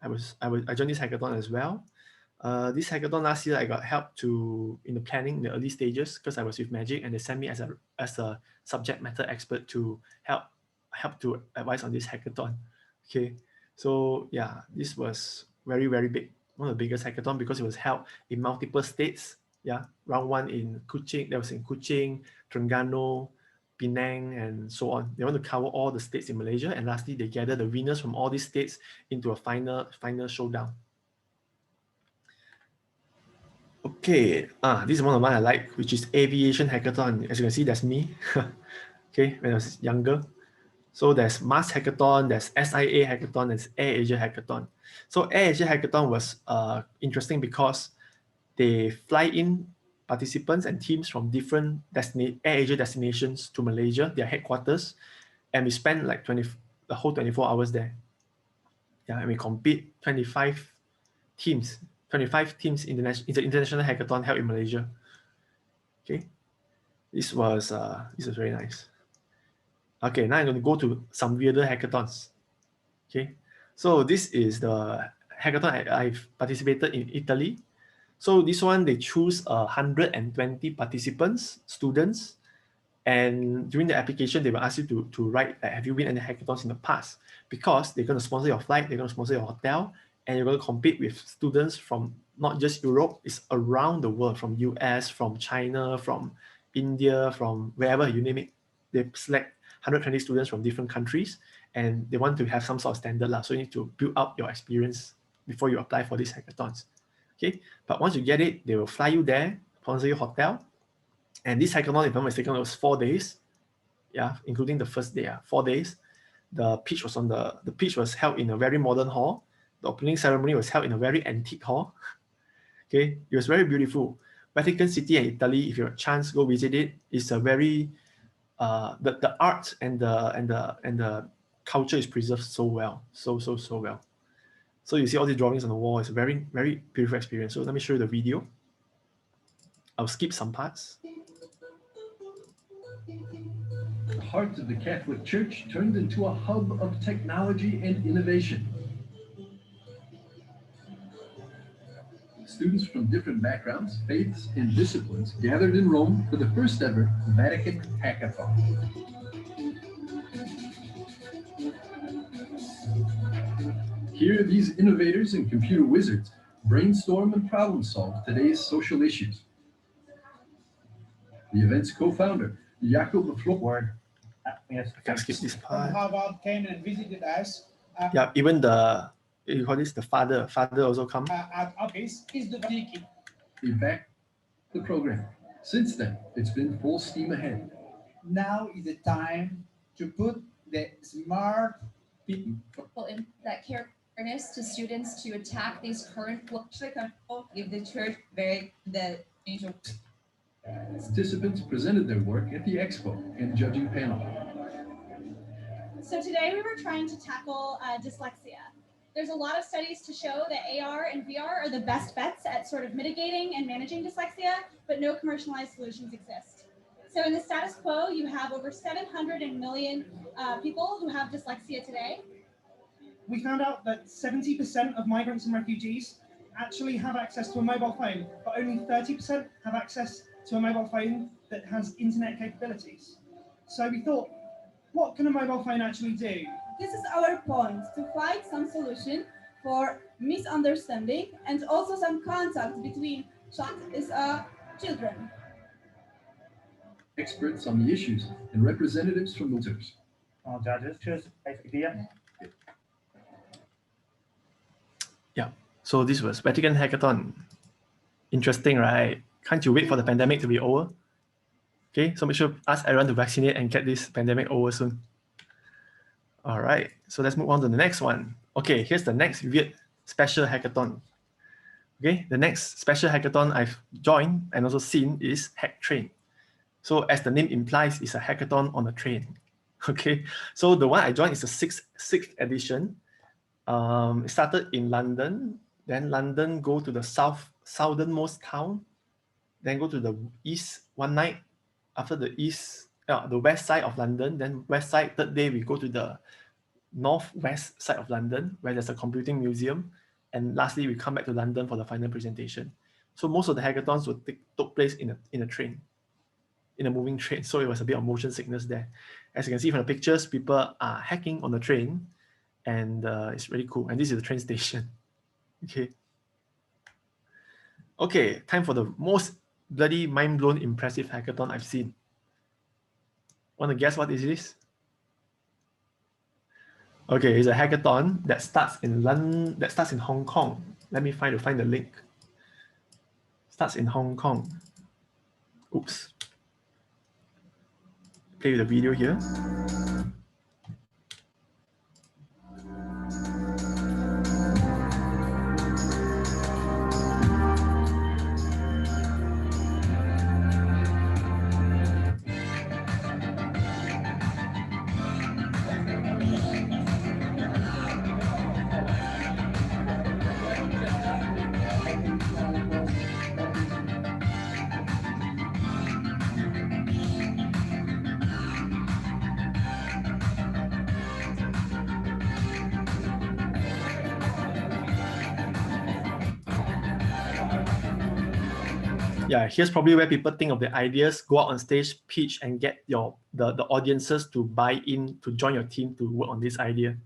I joined this hackathon as well. This hackathon last year, I got help in the planning, in the early stages, because I was with Magic and they sent me as a subject matter expert to help to advise on this hackathon. Okay, so yeah, this was very, very big, one of the biggest hackathon because it was held in multiple states. Yeah, round one in Kuching, that was in Kuching, Terengganu, Penang, and so on. They want to cover all the states in Malaysia, and lastly, they gather the winners from all these states into a final showdown. Okay, this is one of mine I like, which is Aviation Hackathon. As you can see, that's me. Okay, when I was younger. So there's Mars Hackathon, there's SIA Hackathon, there's AirAsia Hackathon. So AirAsia Hackathon was interesting because they fly in participants and teams from different AirAsia destinations to Malaysia, their headquarters, and we spent like the whole 24 hours there. Yeah, and we compete 25 teams international hackathon held in Malaysia. Okay, this was very nice. Okay, now I'm going to go to some weirder hackathons. Okay, so this is the hackathon I've participated in Italy. So this one, they choose 120 participants, students, and during the application, they will ask you to write, have you been in any hackathons in the past? Because they're going to sponsor your flight, they're going to sponsor your hotel, and you're going to compete with students from not just Europe, it's around the world, from US, from China, from India, from wherever, you name it. They select 120 students from different countries, and they want to have some sort of standard. So you need to build up your experience before you apply for these hackathons. Okay, but once you get it, they will fly you there, sponsor your hotel. And this hackathon, if I'm mistaken, it was 4 days. Yeah, including the first day, 4 days. The pitch was held in a very modern hall. The opening ceremony was held in a very antique hall. Okay, it was very beautiful. Vatican City and Italy, if you have a chance, go visit it. It's a very the art and the culture is preserved so well, so well. So you see all these drawings on the wall. It's a very, very beautiful experience. So let me show you the video. I'll skip some parts. The heart of the Catholic Church turned into a hub of technology and innovation. Students from different backgrounds, faiths, and disciplines gathered in Rome for the first ever Vatican Hackathon. Here, these innovators and computer wizards brainstorm and problem solve today's social issues. The event's co-founder, Jacob Flop. Yes, I can skip this part. From Harvard came and visited us. Yeah, even the father also come. At office is the Vatican. We backed the program. Since then, it's been full steam ahead. Now is the time to put the smart people in that care awareness to students to attack these current control, give the church the angel. Participants presented their work at the expo and judging panel. So today we were trying to tackle dyslexia. There's a lot of studies to show that AR and VR are the best bets at sort of mitigating and managing dyslexia, but no commercialized solutions exist. So in the status quo, you have over 700 million people who have dyslexia today. We found out that 70% of migrants and refugees actually have access to a mobile phone, but only 30% have access to a mobile phone that has internet capabilities. So we thought, what can a mobile phone actually do? This is our point, to find some solution for misunderstanding and also some contact between children. Experts on the issues and representatives from the users. Judges choose idea. Yeah, so this was Vatican Hackathon. Interesting, right? Can't you wait for the pandemic to be over? Okay, so make sure ask everyone to vaccinate and get this pandemic over soon. All right, so let's move on to the next one. Okay, here's the next weird special hackathon. Okay, the next special hackathon I've joined and also seen is Hack Train. So as the name implies, it's a hackathon on a train. Okay, so the one I joined is the sixth edition. It started in London, then London go to the southernmost town, then go to the east one night. After the west side of London, then west side, third day we go to the northwest side of London where there's a computing museum, and lastly we come back to London for the final presentation. So most of the hackathons took place in a train, in a moving train. So it was a bit of motion sickness there. As you can see from the pictures, people are hacking on the train, and it's really cool. And this is the train station. Okay, time for the most bloody mind-blown impressive hackathon I've seen. Want to guess what is this? Okay, it's a hackathon that starts in London, that starts in Hong Kong. Let me find the link. Starts in Hong Kong. Oops. Play the video here. yeah, here's probably where people think of the ideas, go out on stage, pitch, and get the audiences to buy in, to join your team to work on this idea.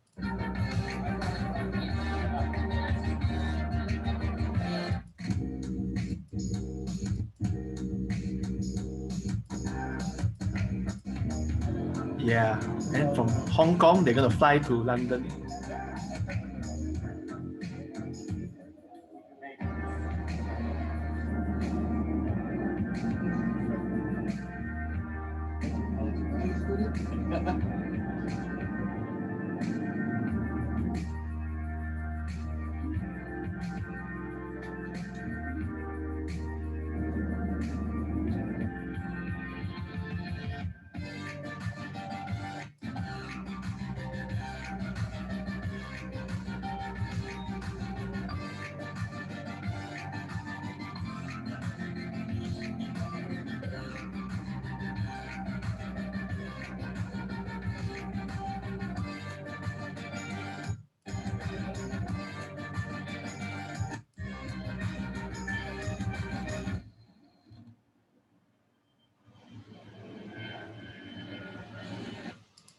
Yeah, and from Hong Kong, they're gonna fly to London.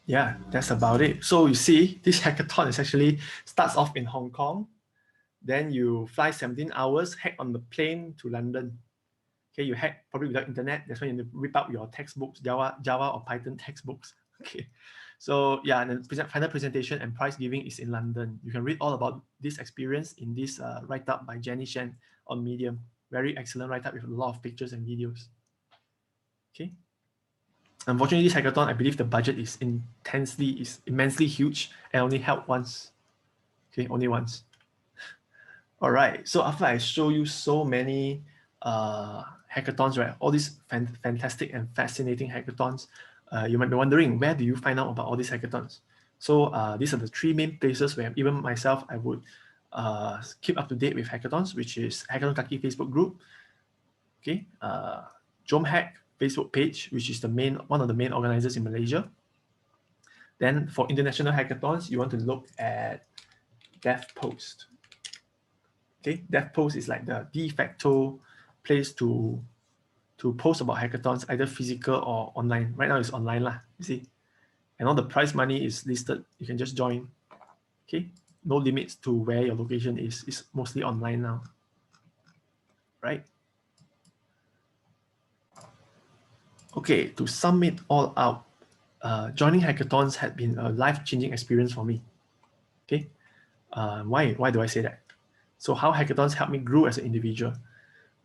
Yeah, that's about it. So you see, this hackathon is actually starts off in Hong Kong. Then you fly 17 hours, hack on the plane to London. Okay, you hack probably without internet. That's when you whip out your textbooks, Java or Python textbooks. Okay, so yeah, and then final presentation and prize giving is in London. You can read all about this experience in this write-up by Jenny Shen on Medium. Very excellent write-up with a lot of pictures and videos. Okay. Unfortunately, this hackathon, I believe the budget is immensely huge and only held once. Okay, only once. All right, so after I show you so many hackathons, right, all these fantastic and fascinating hackathons, you might be wondering, where do you find out about all these hackathons? So these are the three main places where even myself, I would keep up to date with hackathons, which is Hackathon Kaki Facebook group, okay, Jom Hack Facebook page, which is one of the main organizers in Malaysia. Then for international hackathons, you want to look at DevPost. Okay, DevPost is like the de facto place to post about hackathons, either physical or online. Right now it's online lah, you see. And all the prize money is listed. You can just join. Okay, no limits to where your location is. It's mostly online now, right? Okay, to sum it all out, joining hackathons had been a life-changing experience for me. Okay, why do I say that? So how hackathons helped me grow as an individual.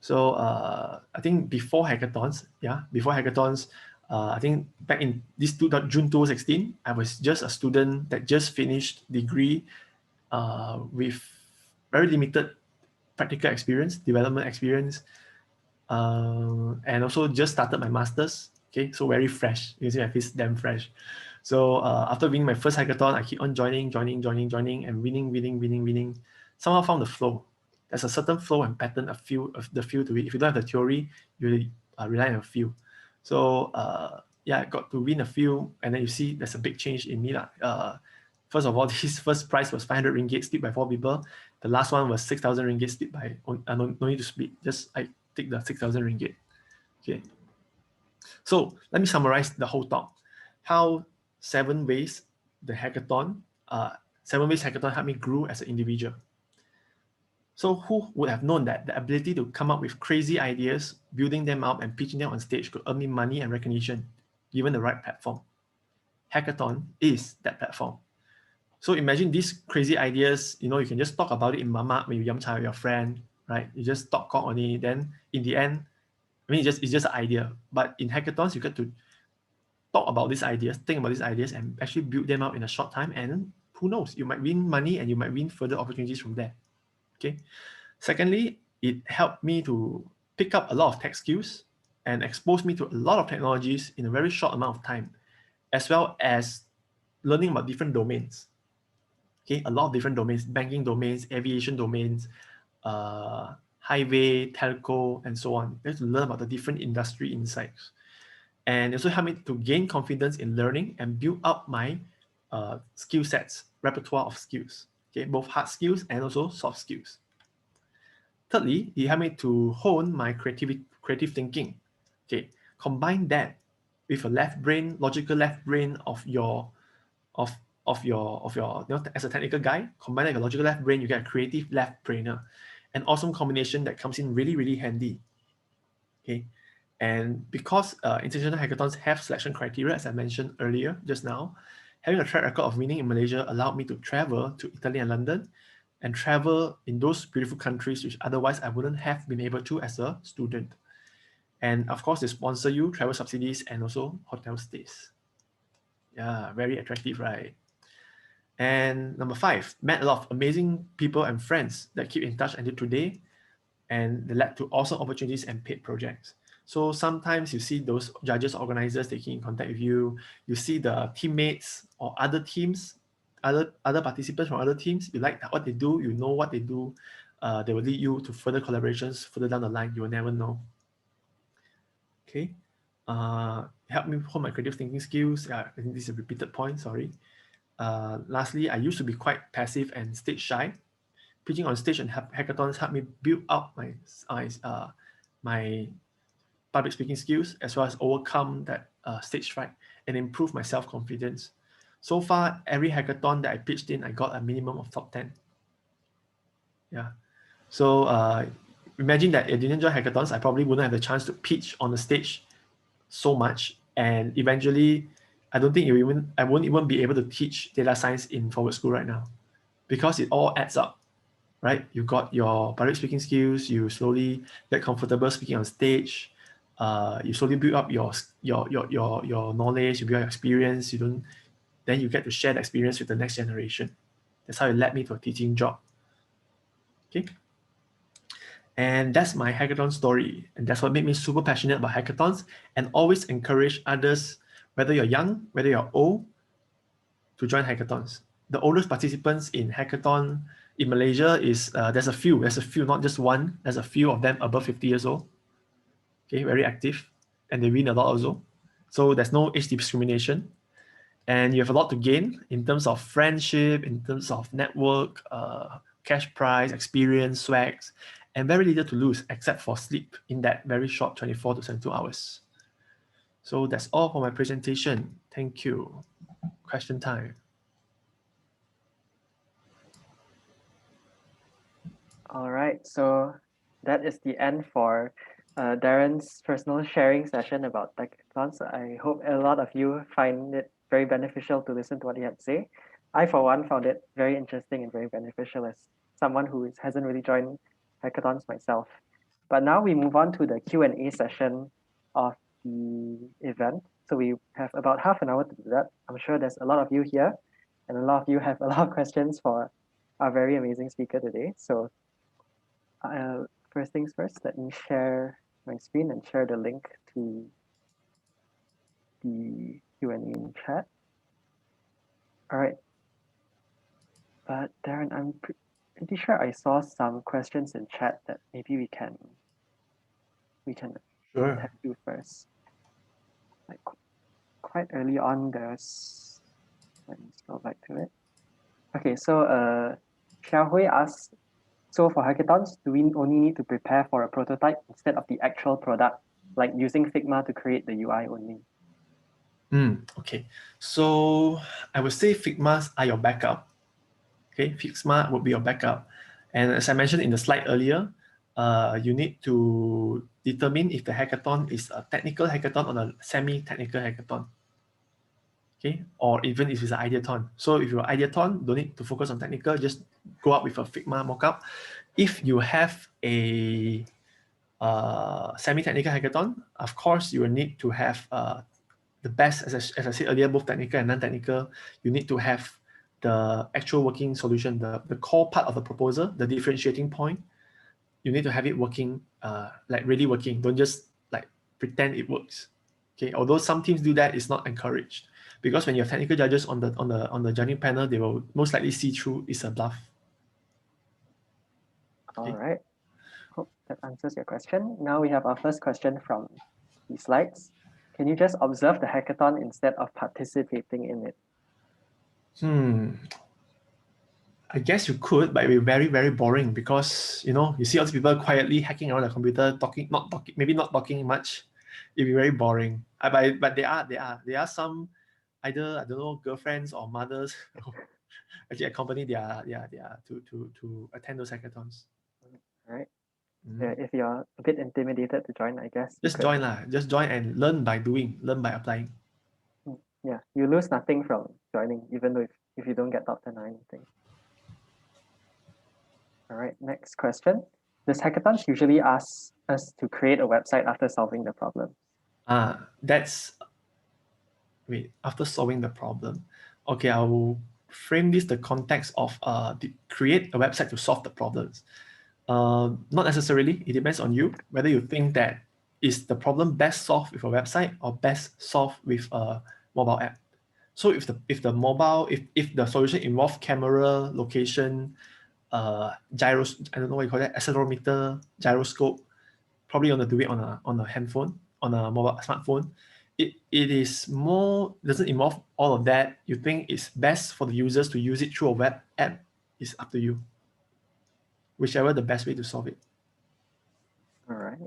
So I think before hackathons, I think back in this June 2016, I was just a student that just finished degree with very limited practical experience, development experience, and also just started my master's. Okay, so very fresh. You see, I feel damn fresh. So after winning my first hackathon, I keep on joining, and winning. Somehow found the flow. There's a certain flow and pattern, the feel to it. If you don't have the theory, you rely on a feel. So yeah, I got to win a few, and then you see there's a big change in me. First of all, this first prize was 500 ringgit split by 4 people. The last one was 6,000 ringgit split by, no need to split, just I take the 6,000 ringgit. Okay. So let me summarize the whole talk. How 7 ways hackathon helped me grow as an individual. So who would have known that the ability to come up with crazy ideas, building them up and pitching them on stage could earn me money and recognition, given the right platform? Hackathon is that platform. So imagine these crazy ideas, you can just talk about it in mama when you yum cha with your friend, right? You just talk on it, then in the end, I mean, it's just an idea. But in hackathons, you get to talk about these ideas, think about these ideas, and actually build them up in a short time. And who knows, you might win money and you might win further opportunities from there. Okay. Secondly, it helped me to pick up a lot of tech skills and expose me to a lot of technologies in a very short amount of time, as well as learning about different domains. Okay, a lot of different domains, banking domains, aviation domains, highway, telco, and so on. You have to learn about the different industry insights. And also help me to gain confidence in learning and build up my skill sets, repertoire of skills. Okay, both hard skills and also soft skills. Thirdly, it helped me to hone my creative thinking. Okay, combine that with a logical left brain of your, as a technical guy, combine that with a logical left brain, you get a creative left brainer. An awesome combination that comes in really, really handy. Okay, and because international hackathons have selection criteria, as I mentioned earlier just now, having a track record of winning in Malaysia allowed me to travel to Italy and London and travel in those beautiful countries which otherwise I wouldn't have been able to as a student. And of course, they sponsor you travel subsidies and also hotel stays. Yeah, very attractive, right? And number 5, met a lot of amazing people and friends that keep in touch until today, and they led to awesome opportunities and paid projects. So sometimes you see those judges, organizers taking in contact with you. You see the teammates or other teams, other participants from other teams. You like what they do. You know what they do. They will lead you to further collaborations further down the line. You will never know. Okay. Help me hone my creative thinking skills. I think this is a repeated point. Sorry. Lastly, I used to be quite passive and stage shy. Pitching on stage and hackathons helped me build up my public speaking skills, as well as overcome that stage fright and improve my self-confidence. So far, every hackathon that I pitched in, I got a minimum of top 10. Yeah. So imagine that if I didn't join hackathons, I probably wouldn't have the chance to pitch on the stage so much. And eventually, I don't think I won't even be able to teach data science in forward school right now, because it all adds up. Right, you got your public speaking skills. You slowly get comfortable speaking on stage. You slowly build up your knowledge. You build your experience. Then you get to share the experience with the next generation. That's how it led me to a teaching job. Okay, and that's my hackathon story, and that's what made me super passionate about hackathons and always encourage others, whether you're young, whether you're old, to join hackathons. The oldest participants in hackathon in Malaysia is there's a few, not just one. There's a few of them above 50 years old. Okay, very active, and they win a lot also. So there's no age discrimination, and you have a lot to gain in terms of friendship, in terms of network, cash prize, experience, swags, and very little to lose except for sleep in that very short 24 to 72 hours. So that's all for my presentation. Thank you. Question time. All right, so that is the end for Daren's personal sharing session about hackathons. I hope a lot of you find it very beneficial to listen to what he had to say. I, for one, found it very interesting and very beneficial as someone who hasn't really joined hackathons myself. But now we move on to the Q&A session of the event. So we have about half an hour to do that. I'm sure there's a lot of you here, and a lot of you have a lot of questions for our very amazing speaker today. So first things first, let me share my screen and share the link to the Q&A in chat. All right. But Daren, I'm pretty sure I saw some questions in chat that maybe we can Sure. have you first. Like quite early on, let me scroll back to it. Okay, so Xiaohui asks, so for hackathons, do we only need to prepare for a prototype instead of the actual product, like using Figma to create the UI only? Okay, so I would say Figmas are your backup. Okay, Figma would be your backup. And as I mentioned in the slide earlier, you need to determine if the hackathon is a technical hackathon or a semi-technical hackathon. Okay, or even if it's an ideathon. So if you're an ideathon, don't need to focus on technical, just go up with a Figma mockup. If you have a semi-technical hackathon, of course, you will need to have the best, as I said earlier, both technical and non-technical. You need to have the actual working solution, the core part of the proposal, the differentiating point. You need to have it working, like really working. Don't just like pretend it works. Okay, although some teams do that, it's not encouraged, because when you have technical judges on the judging panel, they will most likely see through it's a bluff. Okay. All right. Hope that answers your question. Now we have our first question from the slides. Can you just observe the hackathon instead of participating in it? I guess you could, but it would be very, very boring because, you know, you see all these people quietly hacking around the computer, maybe not talking much. It'd be very boring. But there are some either, I don't know, girlfriends or mothers actually accompany their to attend those hackathons. All right. Yeah, if you're a bit intimidated to join, I guess you Just could. join lah. Just join and learn by doing, learn by applying. Yeah, you lose nothing from joining, even though if you don't get top 10 or anything. All right, next question. Does hackathons usually ask us to create a website after solving the problem? After solving the problem. Okay, I will frame this the context of create a website to solve the problems. Not necessarily, it depends on you, whether you think that is the problem best solved with a website or best solved with a mobile app. So if the solution involves camera, location, gyros, I don't know what you call that, accelerometer, gyroscope, probably want to do it on a handphone, on a mobile smartphone. It is more, doesn't involve all of that. You think it's best for the users to use it through a web app, is up to you. Whichever the best way to solve it. All right.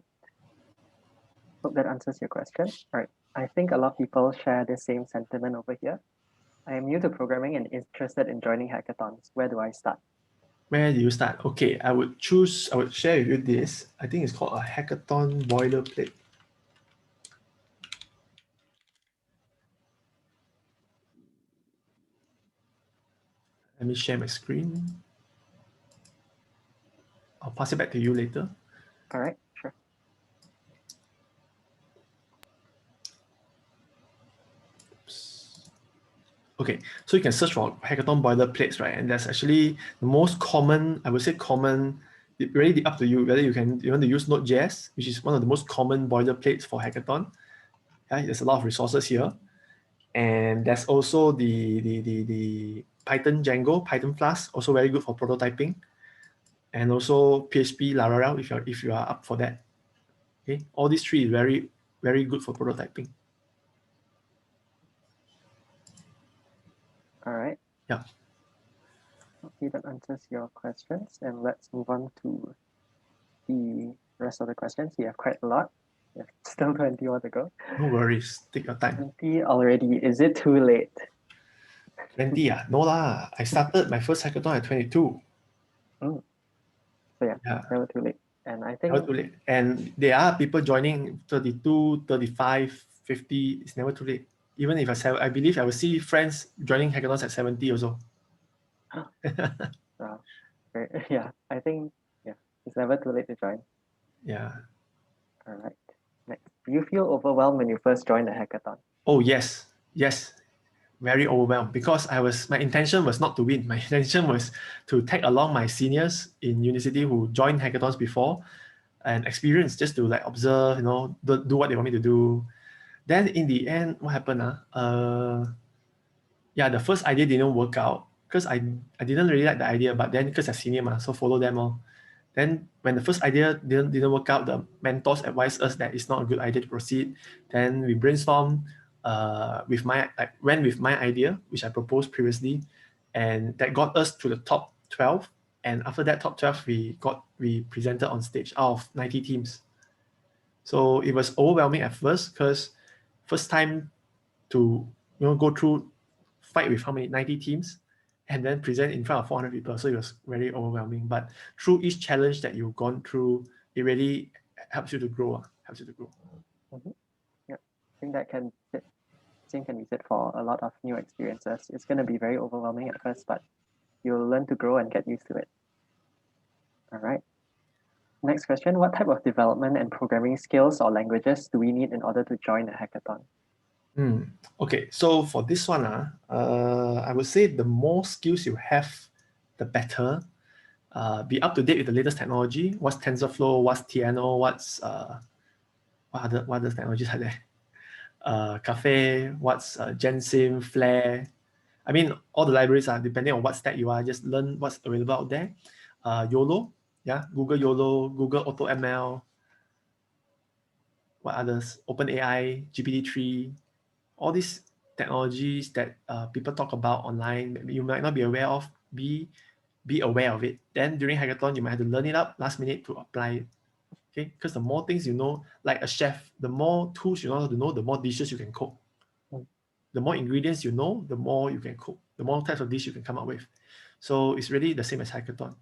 Hope that answers your question. All right. I think a lot of people share the same sentiment over here. I am new to programming and interested in joining hackathons. Where do I start? Where do you start? Okay, I would share with you this. I think it's called a hackathon boilerplate. Let me share my screen. I'll pass it back to you later. All right, sure. Okay, so you can search for hackathon boilerplates, right? And that's actually the most common, I would say common, it really up to you whether you want to use Node.js, which is one of the most common boilerplates for hackathon. Yeah, there's a lot of resources here. And there's also the Python Django, Python Flask, also very good for prototyping. And also PHP Laravel if you are up for that. Okay, all these three is very, very good for prototyping. All right. Yeah. Okay, that answers your questions. And let's move on to the rest of the questions. We have quite a lot. We have still 20 more to go. No worries. Take your time. 20 already. Is it too late? 20, no lah. I started my first hackathon at 22. So yeah, never too late. And I think never too late. And there are people joining 32, 35, 50. It's never too late. Even if I believe I will see friends joining hackathons at 70 also. Wow. Yeah, I think it's never too late to join. Yeah. All right. Next, do you feel overwhelmed when you first joined a hackathon? Oh yes, very overwhelmed because my intention was not to win. My intention was to tag along my seniors in university who joined hackathons before and experience, just to like observe, do what they want me to do. Then in the end, what happened? The first idea didn't work out because I didn't really like the idea, but then because I'm senior, so follow them all. Then when the first idea didn't work out, the mentors advised us that it's not a good idea to proceed. Then we brainstormed went with my idea, which I proposed previously, and that got us to the top 12. And after that top 12, we presented on stage out of 90 teams. So it was overwhelming at first because first time to go through, fight with how many 90 teams and then present in front of 400 people. So it was very overwhelming. But through each challenge that you've gone through, it really helps you to grow. Mm-hmm. Yeah, I think that can be said for a lot of new experiences. It's going to be very overwhelming at first, but you'll learn to grow and get used to it. All right. Next question, what type of development and programming skills or languages do we need in order to join a hackathon? Okay, so for this one, I would say the more skills you have, the better. Be up to date with the latest technology. What's TensorFlow? What's Tiano? What's what other technologies are there? Cafe. What's Gensim, Flare? I mean, all the libraries are depending on what stack you are. Just learn what's available out there. YOLO, Google YOLO, Google AutoML. What others? OpenAI, GPT-3. All these technologies that people talk about online, you might not be aware of, be be aware of it. Then during hackathon, you might have to learn it up last minute to apply it. Okay, because the more things you know, like a chef, the more tools you know how to know, the more dishes you can cook. The more ingredients you know, the more you can cook, the more types of dish you can come up with. So it's really the same as hackathon.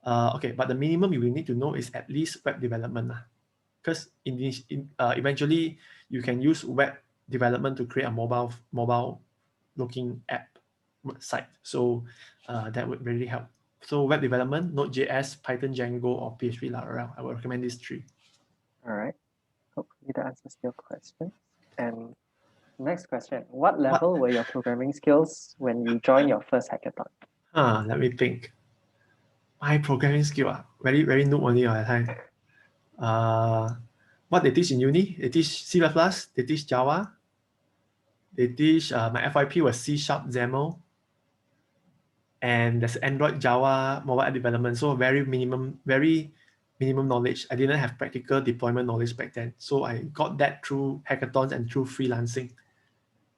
Okay, but the minimum you will need to know is at least web development. Because eventually you can use web development to create a mobile looking app site. So that would really help. So web development, Node.js, Python, Django, or PHP Laravel. I would recommend these three. All right. Hopefully that answers your question. And next question, what level were your programming skills when you joined your first hackathon? Let me think. My programming skill, very noob only at the time. What they teach in uni, they teach C++, they teach Java, they teach, my FYP was C#, XAML, and there's Android, Java, mobile app development. So very minimum knowledge. I didn't have practical deployment knowledge back then. So I got that through hackathons and through freelancing.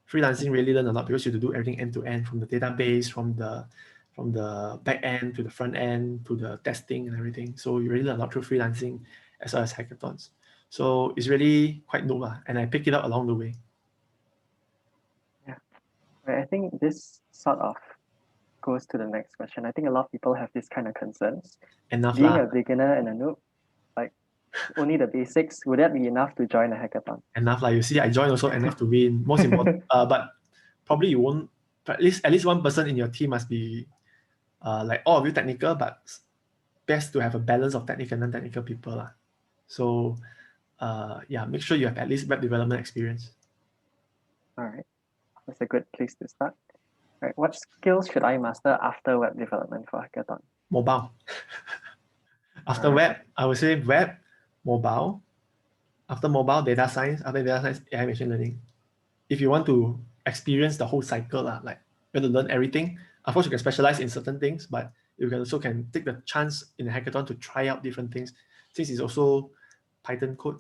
Freelancing really learned a lot because you have to do everything end to end, from the database, from the back end to the front end to the testing and everything. So you really learn a lot through freelancing as well as hackathons. So it's really quite new, and I picked it up along the way. Yeah, I think this sort of goes to the next question. I think a lot of people have this kind of concerns. Being a beginner and a noob, like only the basics, would that be enough to join a hackathon? Enough, like you see, I joined also enough to win. Most important, but probably you won't. At least one person in your team must be, like all of you technical, but best to have a balance of technical and non-technical people. So, yeah, make sure you have at least web development experience. All right, that's a good place to start. All right, what skills should I master after web development for hackathon? Mobile. After web, I would say web, mobile. After mobile, data science. After data science, AI machine learning. If you want to experience the whole cycle, like you want to learn everything, of course you can specialize in certain things, but you can also take the chance in a hackathon to try out different things. Since it's also Python code,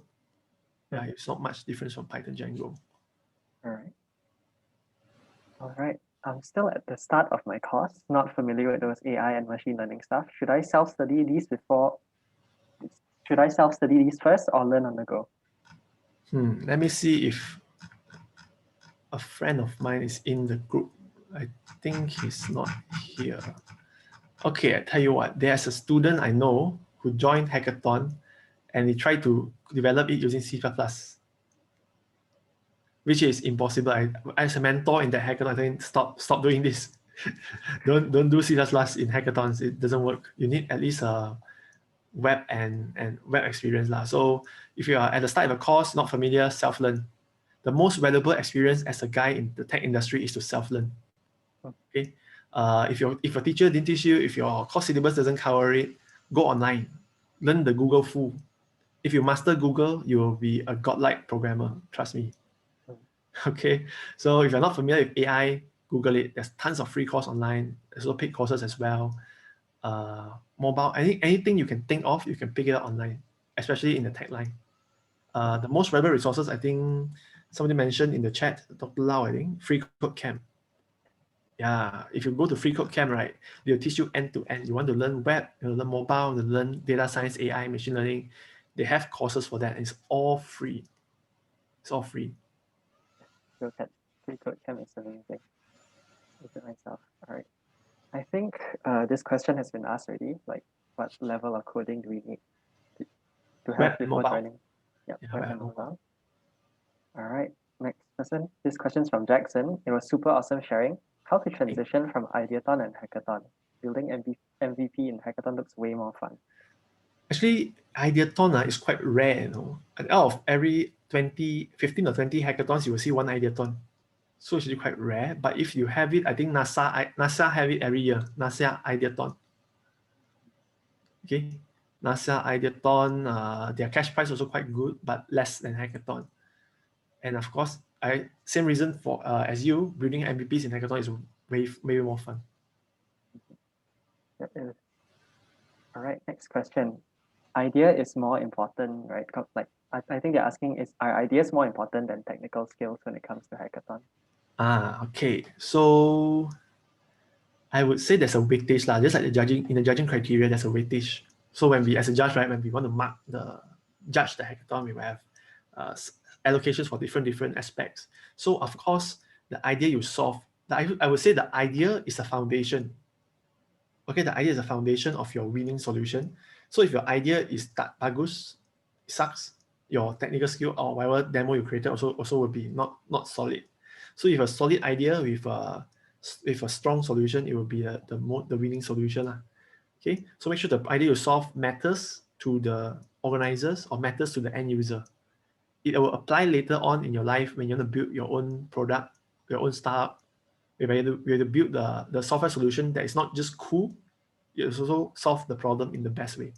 yeah, it's not much difference from Python Django. All right. I'm still at the start of my course, not familiar with those AI and machine learning stuff. Should I self-study these first or learn on the go? Let me see if a friend of mine is in the group. I think he's not here. Okay, I tell you what, there's a student I know who joined Hackathon and he tried to develop it using C++, which is impossible. As a mentor in that hackathon, I think stop doing this. don't do C++ in hackathons. It doesn't work. You need at least a web and web experience. So if you are at the start of a course, not familiar, self-learn. The most valuable experience as a guy in the tech industry is to self-learn. Okay. If your teacher didn't teach you, if your course syllabus doesn't cover it, go online. Learn the Google full. If you master Google, you will be a godlike programmer. Trust me. Okay. So if you're not familiar with AI, Google it. There's tons of free courses online. There's also paid courses as well. Mobile, anything you can think of, you can pick it up online, especially in the tech line. The most valuable resources, I think somebody mentioned in the chat, Dr. Lau, I think, Free Code Camp. Yeah, if you go to Free Code Camp, right, they'll teach you end to end. You want to learn web, you want to learn mobile, you want to learn data science, AI, machine learning. They have courses for that. And it's all free. It's all free. Free Code Camp is amazing. Look at myself. All right. I think this question has been asked already. Like, what level of coding do we need to have before joining? Web and mobile. All right. Next person. This question is from Jackson. It was super awesome sharing. How to transition from Ideathon and Hackathon? Building MVP in Hackathon looks way more fun. Actually, Ideathon is quite rare, And out of every 15 or 20 hackathons, you will see one Ideathon. So it's really quite rare. But if you have it, I think NASA have it every year. NASA Ideathon. Okay. NASA Ideathon, their cash price also quite good, but less than Hackathon. And of course, same reason for as you, building MVPs in Hackathon is way more fun. All right, next question. Idea is more important, right? Like I think they're asking, are ideas more important than technical skills when it comes to Hackathon? Okay. So I would say there's a weightage lah. Just like the judging, in the judging criteria, there's a weightage. So when we, as a judge, right, when we want to judge the hackathon, we will have allocations for different aspects. So of course, the idea you solve, I would say the idea is a foundation. Okay, the idea is a foundation of your winning solution. So if your idea is tak bagus, sucks, your technical skill or whatever demo you created also will be not solid. So if a solid idea with a strong solution, it will be the winning solution lah. Okay, so make sure the idea you solve matters to the organizers or matters to the end user. It will apply later on in your life when you want to build your own product, your own startup. We have to build the software solution that is not just cool, it also solve the problem in the best way.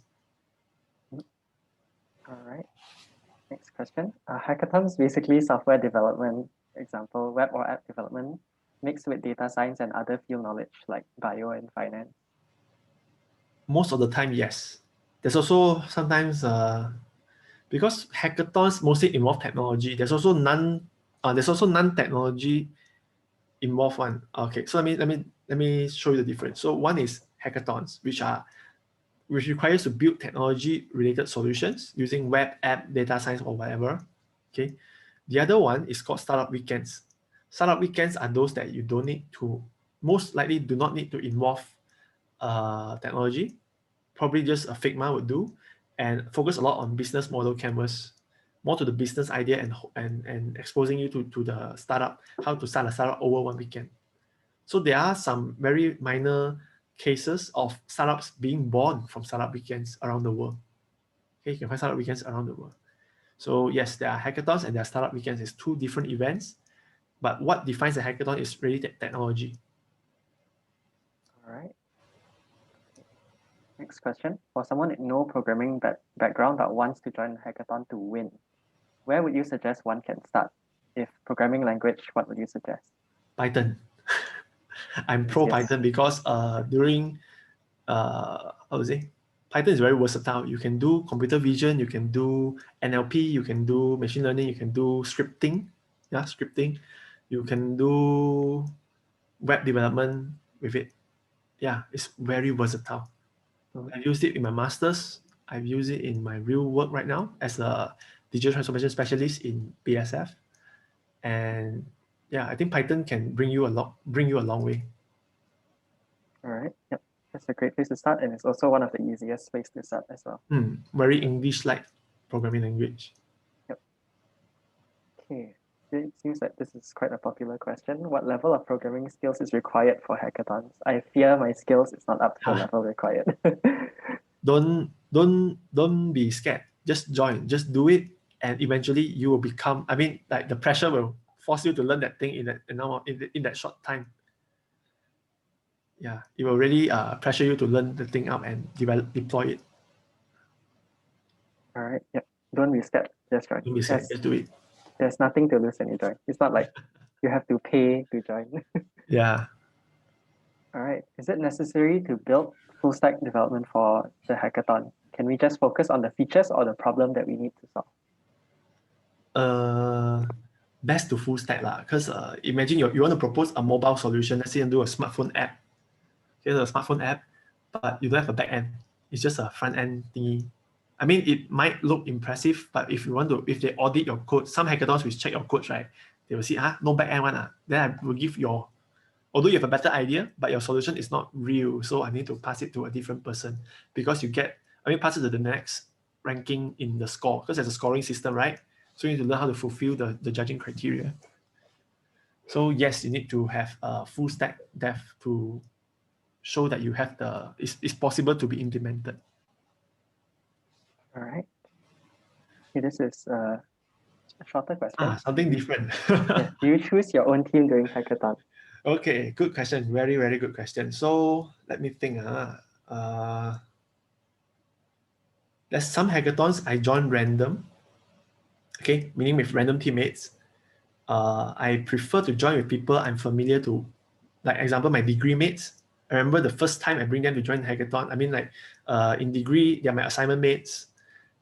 All right. Next question. Hackathons basically software development, example, web or app development, mixed with data science and other field knowledge like bio and finance. Most of the time, yes. There's also sometimes because hackathons mostly involve technology. There's also non-technology involved one. Okay, so let me show you the difference. So one is hackathons, which requires to build technology-related solutions using web, app, data science, or whatever. Okay. The other one is called startup weekends. Startup weekends are those that you most likely do not need to involve technology. Probably just a Figma would do, and focus a lot on business model canvas, more to the business idea and exposing you to the startup, how to start a startup over one weekend. So there are some very minor cases of startups being born from startup weekends around the world. Okay, you can find startup weekends around the world. So yes, there are hackathons and there are startup weekends. It's two different events, but what defines a hackathon is really technology. All right. Next question. For someone with no programming background that wants to join a hackathon to win, where would you suggest one can start? If programming language, what would you suggest? Python. I'm pro Python because during Python is very versatile. You can do computer vision, you can do NLP, you can do machine learning, you can do scripting. Yeah, scripting. You can do web development with it. Yeah, it's very versatile. I've used it in my master's. I've used it in my real work right now as a digital transformation specialist in BSF. And yeah, I think Python can bring you a long way. All right. Yep. That's a great place to start, and it's also one of the easiest places to start as well. Very English-like programming language. Yep. Okay. It seems like this is quite a popular question. What level of programming skills is required for hackathons? I fear my skills is not up to the level required. Don't be scared. Just join. Just do it, and eventually you will become. Like the pressure will force you to learn that thing in that short time. Yeah, it will really pressure you to learn the thing up and deploy it. All right. Yep. Don't be scared. Just join. Don't be scared. Just do it. There's nothing to lose when you join. It's not like you have to pay to join. Yeah. All right. Is it necessary to build full stack development for the hackathon? Can we just focus on the features or the problem that we need to solve? Best to full stack lah. Because imagine you want to propose a mobile solution. Let's say you do a smartphone app. Here's a smartphone app, but you don't have a back end. It's just a front end thingy. It might look impressive, but if they audit your code, some hackathons will check your codes, right? They will see, no back end one. Then I will give although you have a better idea, but your solution is not real, so I need to pass it to a different person because pass it to the next ranking in the score because there's a scoring system, right? So you need to learn how to fulfill the judging criteria. So yes, you need to have a full stack dev to show that you have it's possible to be implemented. All right. Okay, this is a shorter question. Something different. Yeah. Do you choose your own team during hackathon? Okay, good question. Very, very good question. So let me think. There's some hackathons I join random. Okay, meaning with random teammates. I prefer to join with people I'm familiar to. Like example, my degree mates. I remember the first time I bring them to join the hackathon. In degree, they're my assignment mates.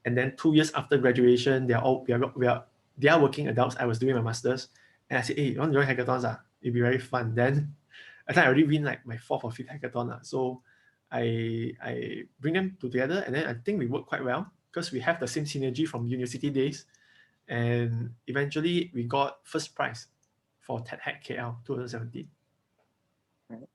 And then 2 years after graduation, they are working adults. I was doing my master's. And I said, hey, you want to join hackathons? It'd be very fun. Then I think I already win like my 4th or 5th hackathon. So I bring them together, and then I think we work quite well because we have the same synergy from university days. And eventually we got first prize for TED Hack KL 2017. Right.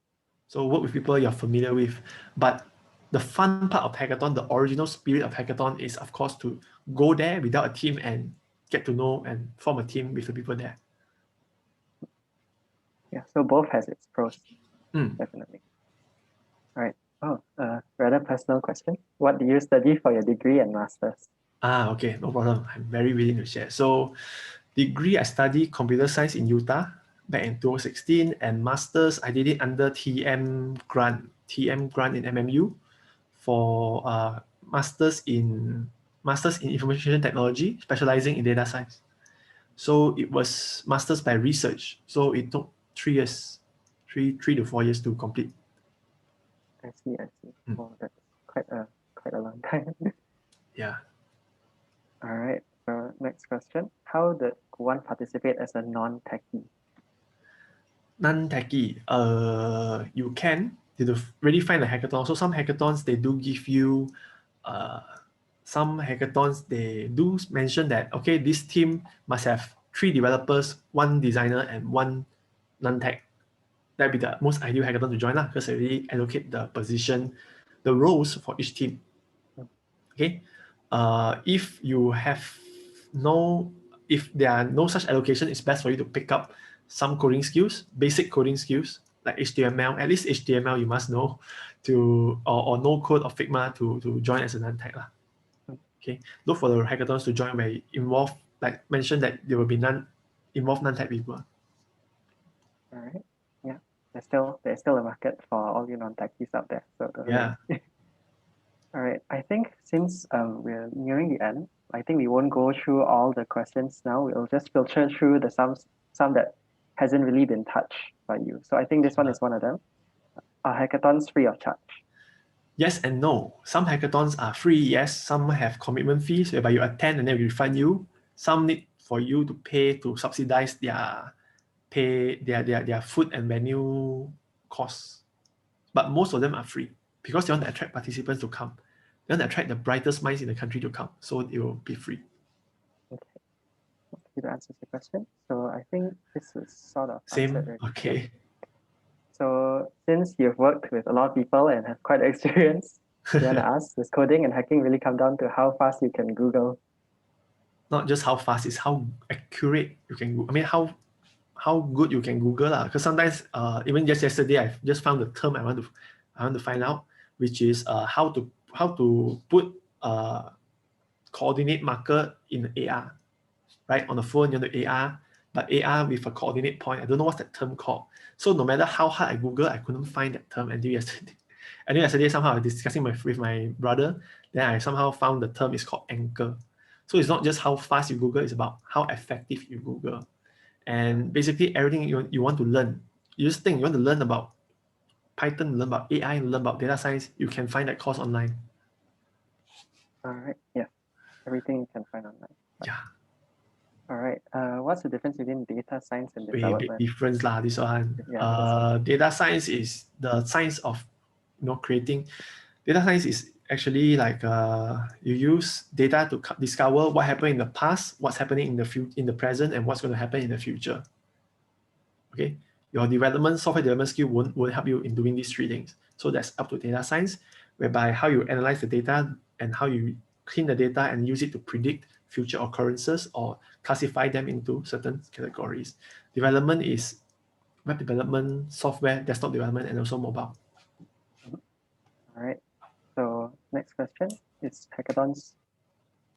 So work with people you're familiar with. But the fun part of hackathon, the original spirit of hackathon is, of course, to go there without a team and get to know and form a team with the people there. Yeah, so both has its pros, definitely. All right. Oh, rather personal question. What do you study for your degree and master's? Okay, no problem. I'm very willing to share. So degree, I studied computer science in Utah back in 2016, and master's, I did it under TM grant in MMU for master's in information technology, specializing in data science. So it was master's by research. So it took 3 years, 3 to 4 years to complete. I see. Oh, that's quite a long time. Yeah. All right. So next question: how did one participate as a non-techie? Non-techie, you can really find a hackathon. So some hackathons, they do give you, some hackathons, they do mention that, okay, this team must have 3 developers, 1 designer, and 1 non-tech. That'd be the most ideal hackathon to join because they really allocate the position, the roles for each team. Okay, if there are no such allocation, it's best for you to pick up some coding skills, basic coding skills like HTML. At least HTML you must know or no code or Figma to join as a non-tech. Okay, look for the hackathons to join where involve, like mentioned, that there will be non-tech people. All right. Yeah. There's still a market for all you non-techies out there. So yeah. All right. I think since we're nearing the end, I think we won't go through all the questions now. We'll just filter through the some that hasn't really been touched by you. So I think this one is one of them. Are hackathons free of charge? Yes and no. Some hackathons are free, yes. Some have commitment fees whereby you attend and then we refund you. Some need for you to pay to subsidize their food and venue costs. But most of them are free because they want to attract participants to come. They want to attract the brightest minds in the country to come. So it will be free. Okay. Hopefully that answers the question. So I think this is sort of same. Answered. Okay. So since you've worked with a lot of people and have quite experience, you want to ask, does coding and hacking really come down to how fast you can Google? Not just how fast, it's how accurate you can Google. I mean, how good you can Google. Because sometimes, even just yesterday, I just found the term I want to find out, which is how to put coordinate marker in AR, right? On the phone, you know, AR, but AR with a coordinate point. I don't know what's that term called. So no matter how hard I Google, I couldn't find that term until yesterday. And then yesterday, somehow I was discussing with my brother, then I somehow found the term is called anchor. So it's not just how fast you Google, it's about how effective you Google. And basically everything you want to learn, you just think you want to learn about Python, learn about AI, learn about data science, you can find that course online. All right. Yeah. Everything you can find online. Yeah. All right. What's the difference between data science and development? Big difference lah, this one. Yeah, data science is the science of creating. Data science is actually like you use data to discover what happened in the past, what's happening in the present, and what's going to happen in the future. Okay, your software development skill won't help you in doing these 3 things. So that's up to data science, whereby how you analyze the data and how you clean the data and use it to predict future occurrences or classify them into certain categories. Development is web development, software, desktop development, and also mobile. All right. So next question is hackathons.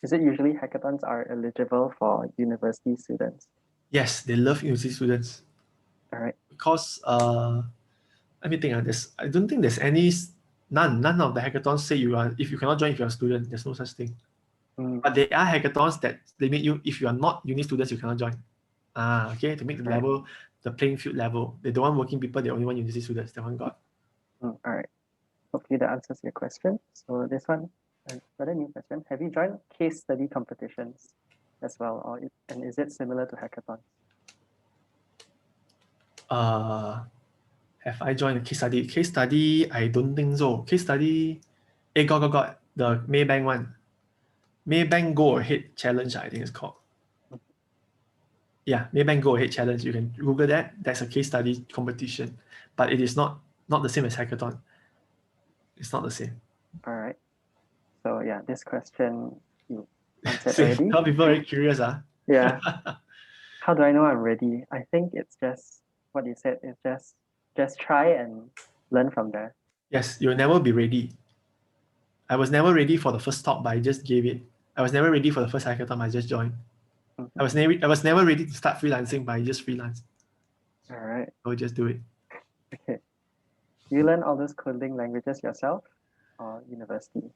Is it usually hackathons are eligible for university students? Yes, they love university students. All right. Because let me think. I don't think there's none of the hackathons say if you cannot join if you're a student. There's no such thing. But there are hackathons that limit you. If you are not uni students, you cannot join. Okay, to make the level, the playing field level. They don't want working people. They only want university students. They want God. All right. Hopefully that answers your question. So this one, another new question. Have you joined case study competitions as well, and is it similar to hackathons? Have I joined a case study? Case study, I don't think so. Case study, got. The Maybank one. Maybank Go Ahead Challenge, I think it's called. Yeah, Maybank Go Ahead Challenge. You can Google that. That's a case study competition, but it is not the same as hackathon. It's not the same. All right. So yeah, this question you answered See, already. how people are very curious, Yeah. How do I know I'm ready? I think it's just what you said. It's just try and learn from there. Yes, you'll never be ready. I was never ready for the first talk, but I just gave it. I was never ready for the first hackathon, I just joined. Mhm. I was never ready to start freelancing, but I just freelance. All right. So just do it. Okay. You learn all those coding languages yourself or university?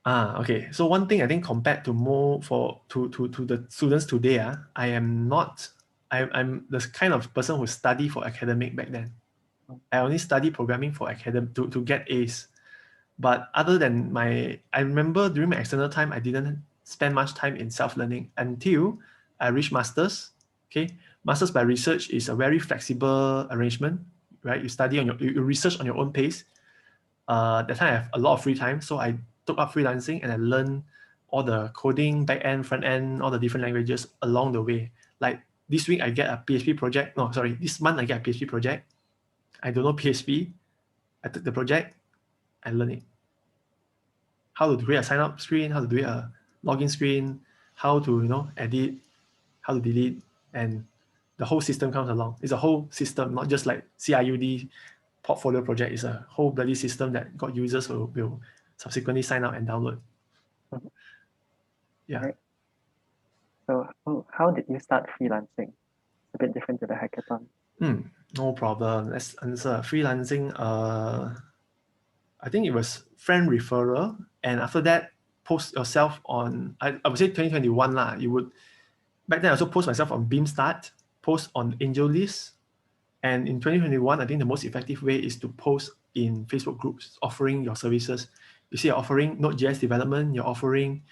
Okay. So one thing I think compared to more to the students today, I'm the kind of person who study for academic back then. I only study programming for academic to get A's. But other than I remember during my external time, I didn't spend much time in self-learning until I reached masters. Okay, masters by research is a very flexible arrangement, right? You study you research on your own pace. That time I have a lot of free time, so I took up freelancing and I learned all the coding, back end, front end, all the different languages along the way. Like this week I get a PHP project. No, sorry, this month I get a PHP project. I don't know PHP. I took the project, I learned it. How to create a sign up screen, how to do a login screen, how to edit, how to delete, and the whole system comes along. It's a whole system, not just like CIUD portfolio project. It's a whole bloody system that got users will subsequently sign up and download. Mhm. Yeah. Right. So how did you start freelancing? It's a bit different to the hackathon. No problem. Let's answer. Freelancing, I think it was friend referral. And after that, post yourself on, I would say 2021 lah. Back then I also post myself on Beamstart, post on AngelList. And in 2021, I think the most effective way is to post in Facebook groups offering your services. You see, you're offering Node.js development, you're offering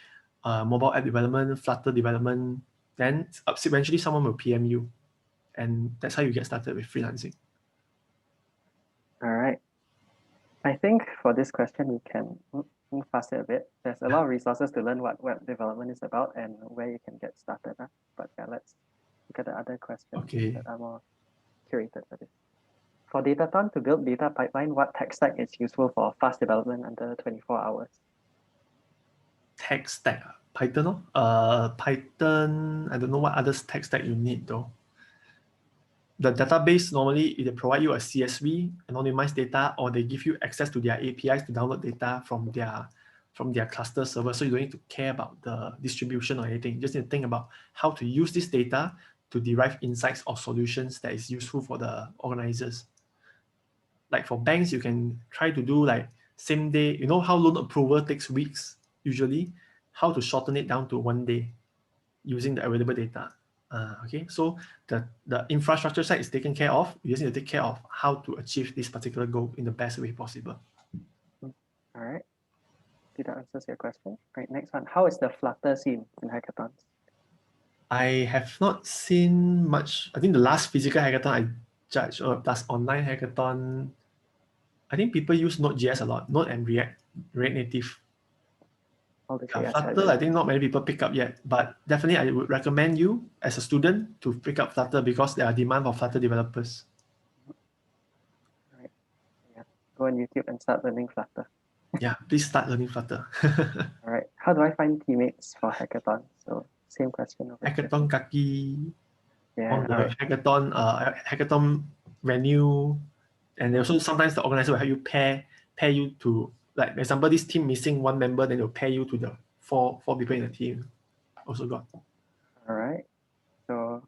mobile app development, Flutter development, then eventually someone will PM you. And that's how you get started with freelancing. All right. I think for this question, we can move faster a bit. There's a lot of resources to learn what web development is about and where you can get started. But yeah, let's look at the other questions that are more curated for this. For Datathon, to build data pipeline, what tech stack is useful for fast development under 24 hours? Tech stack, Python, Python, I don't know what other tech stack you need though. The database, normally they provide you a CSV, anonymized data, or they give you access to their APIs to download data from their cluster server. So you don't need to care about the distribution or anything. You just need to think about how to use this data to derive insights or solutions that is useful for the organizers. Like for banks, you can try to do like same day, you know how loan approval takes weeks usually, how to shorten it down to 1 day using the available data. Okay, so the infrastructure side is taken care of. You just need to take care of how to achieve this particular goal in the best way possible. All right. Did that answer your question? Right, next one. How is the Flutter scene in hackathons? I have not seen much. I think the last physical hackathon I judged, or plus online hackathon, I think people use Node.js a lot, Node and React Native. Flutter, I think not many people pick up yet, but definitely I would recommend you as a student to pick up Flutter because there are demand for Flutter developers. Right. Yeah. Go on YouTube and start learning Flutter. Yeah, please start learning Flutter. All right. How do I find teammates for hackathon? So same question. Hackathon Kaki. Yeah. On the hackathon venue, and also sometimes the organizer will help you pair you to, like, for example, this team missing one member, then they'll pair you to the four people in the team. Also got. All right. So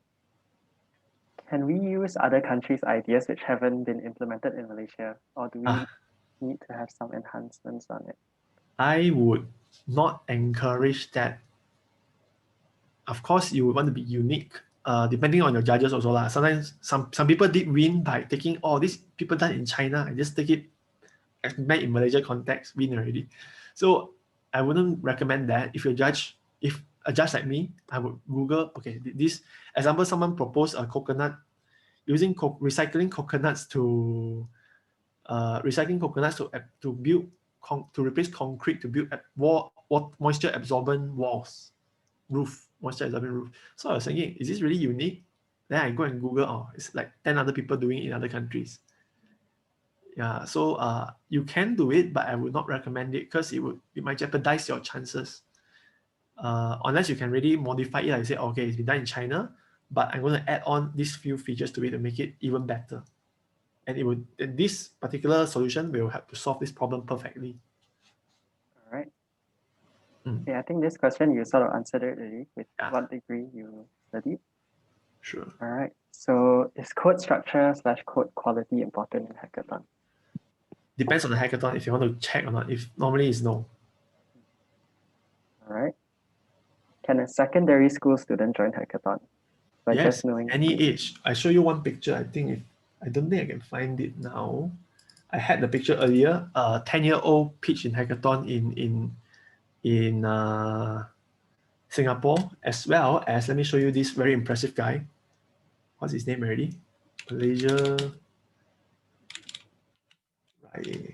can we use other countries' ideas which haven't been implemented in Malaysia, or do we need to have some enhancements on it? I would not encourage that. Of course, you would want to be unique, depending on your judges also lah. Sometimes some people did win by taking, these people done in China, I just take it made in Malaysia context, win already. So I wouldn't recommend that. If a judge like me, I would Google, okay, this example, someone proposed a coconut using recycling coconuts to build to replace concrete to build moisture absorbent walls, moisture absorbent roof. So I was thinking, is this really unique? Then I go and Google, oh, it's like 10 other people doing it in other countries. Yeah, so you can do it, but I would not recommend it because it might jeopardize your chances. Unless you can really modify it, like say, okay, it's been done in China, but I'm going to add on these few features to it to make it even better. And this particular solution will help to solve this problem perfectly. All right. Okay, I think this question you sort of answered it already with what degree you studied. Sure. All right. So is code structure / code quality important in hackathon? Depends on the hackathon if you want to check or not. If normally it's no. All right. Can a secondary school student join hackathon? By Yes, just knowing any age. I show you one picture. I don't think I can find it now. I had the picture earlier. 10-year-old pitch in hackathon in Singapore, as well as, let me show you this very impressive guy. What's his name already? Malaysia. Right.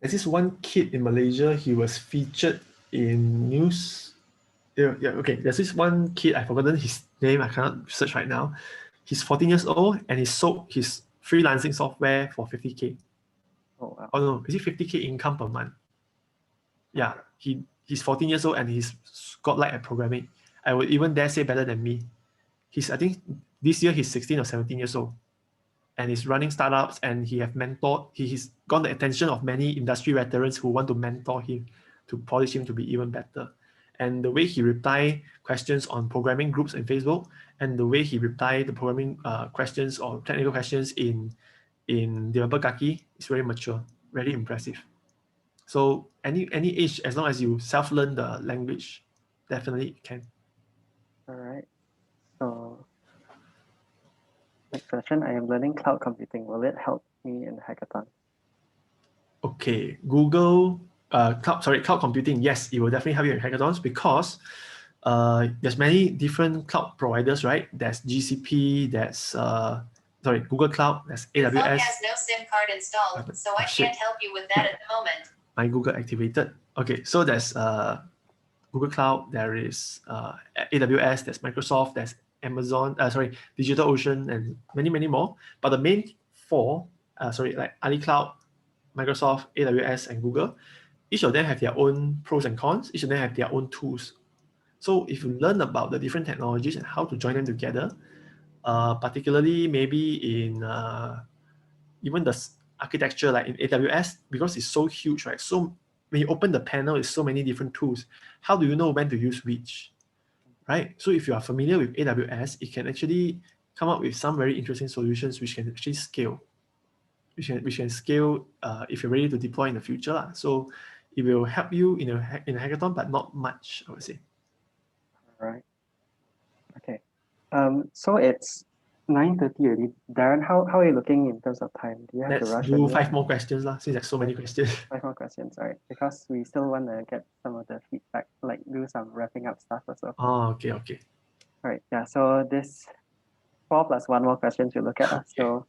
There's this one kid in Malaysia. He was featured in news. Yeah, okay. There's this one kid. I've forgotten his name. I cannot search right now. He's 14 years old and he sold his freelancing software for 50K. Oh, wow. Oh no, is it 50K income per month? Yeah, he's 14 years old and he's godlike at programming. I would even dare say better than me. I think this year he's 16 or 17 years old. And he's running startups and he's got the attention of many industry veterans who want to mentor him to polish him to be even better. And the way he reply questions on programming groups in Facebook and the way he reply the programming questions or technical questions in Developer Kaki is very mature, very impressive. So any age, as long as you self-learn the language, definitely can. All right. So next question, I am learning cloud computing. Will it help me in the hackathon? Okay, Google cloud computing. Yes, it will definitely help you in hackathons because there's many different cloud providers, right? There's GCP, there's Google Cloud, there's AWS. Your phone has no SIM card installed, so I can't help you with that at the moment. My Google activated. Okay, so there's Google Cloud, there is AWS, there's Microsoft, there's Amazon, DigitalOcean, and many, many more. But the main four, like Ali Cloud, Microsoft, AWS, and Google, each of them have their own pros and cons. Each of them have their own tools. So if you learn about the different technologies and how to join them together, particularly maybe in even the architecture, like in AWS, because it's so huge, right? So when you open the panel, it's so many different tools. How do you know when to use which, right? So if you are familiar with AWS, it can actually come up with some very interesting solutions which can actually scale. Which can scale if you're ready to deploy in the future. So it will help you in a hackathon, but not much, I would say. All right. Okay. So it's 9:30 already. Daren, how are you looking in terms of time? Do you have to rush? Let's do 5 more questions, since there's so many questions. 5 more questions, all right. Because we still want to get some of the feedback, like do some wrapping up stuff also. Oh, okay. All right, yeah. So this 4 plus 1 more questions we look at. Okay. So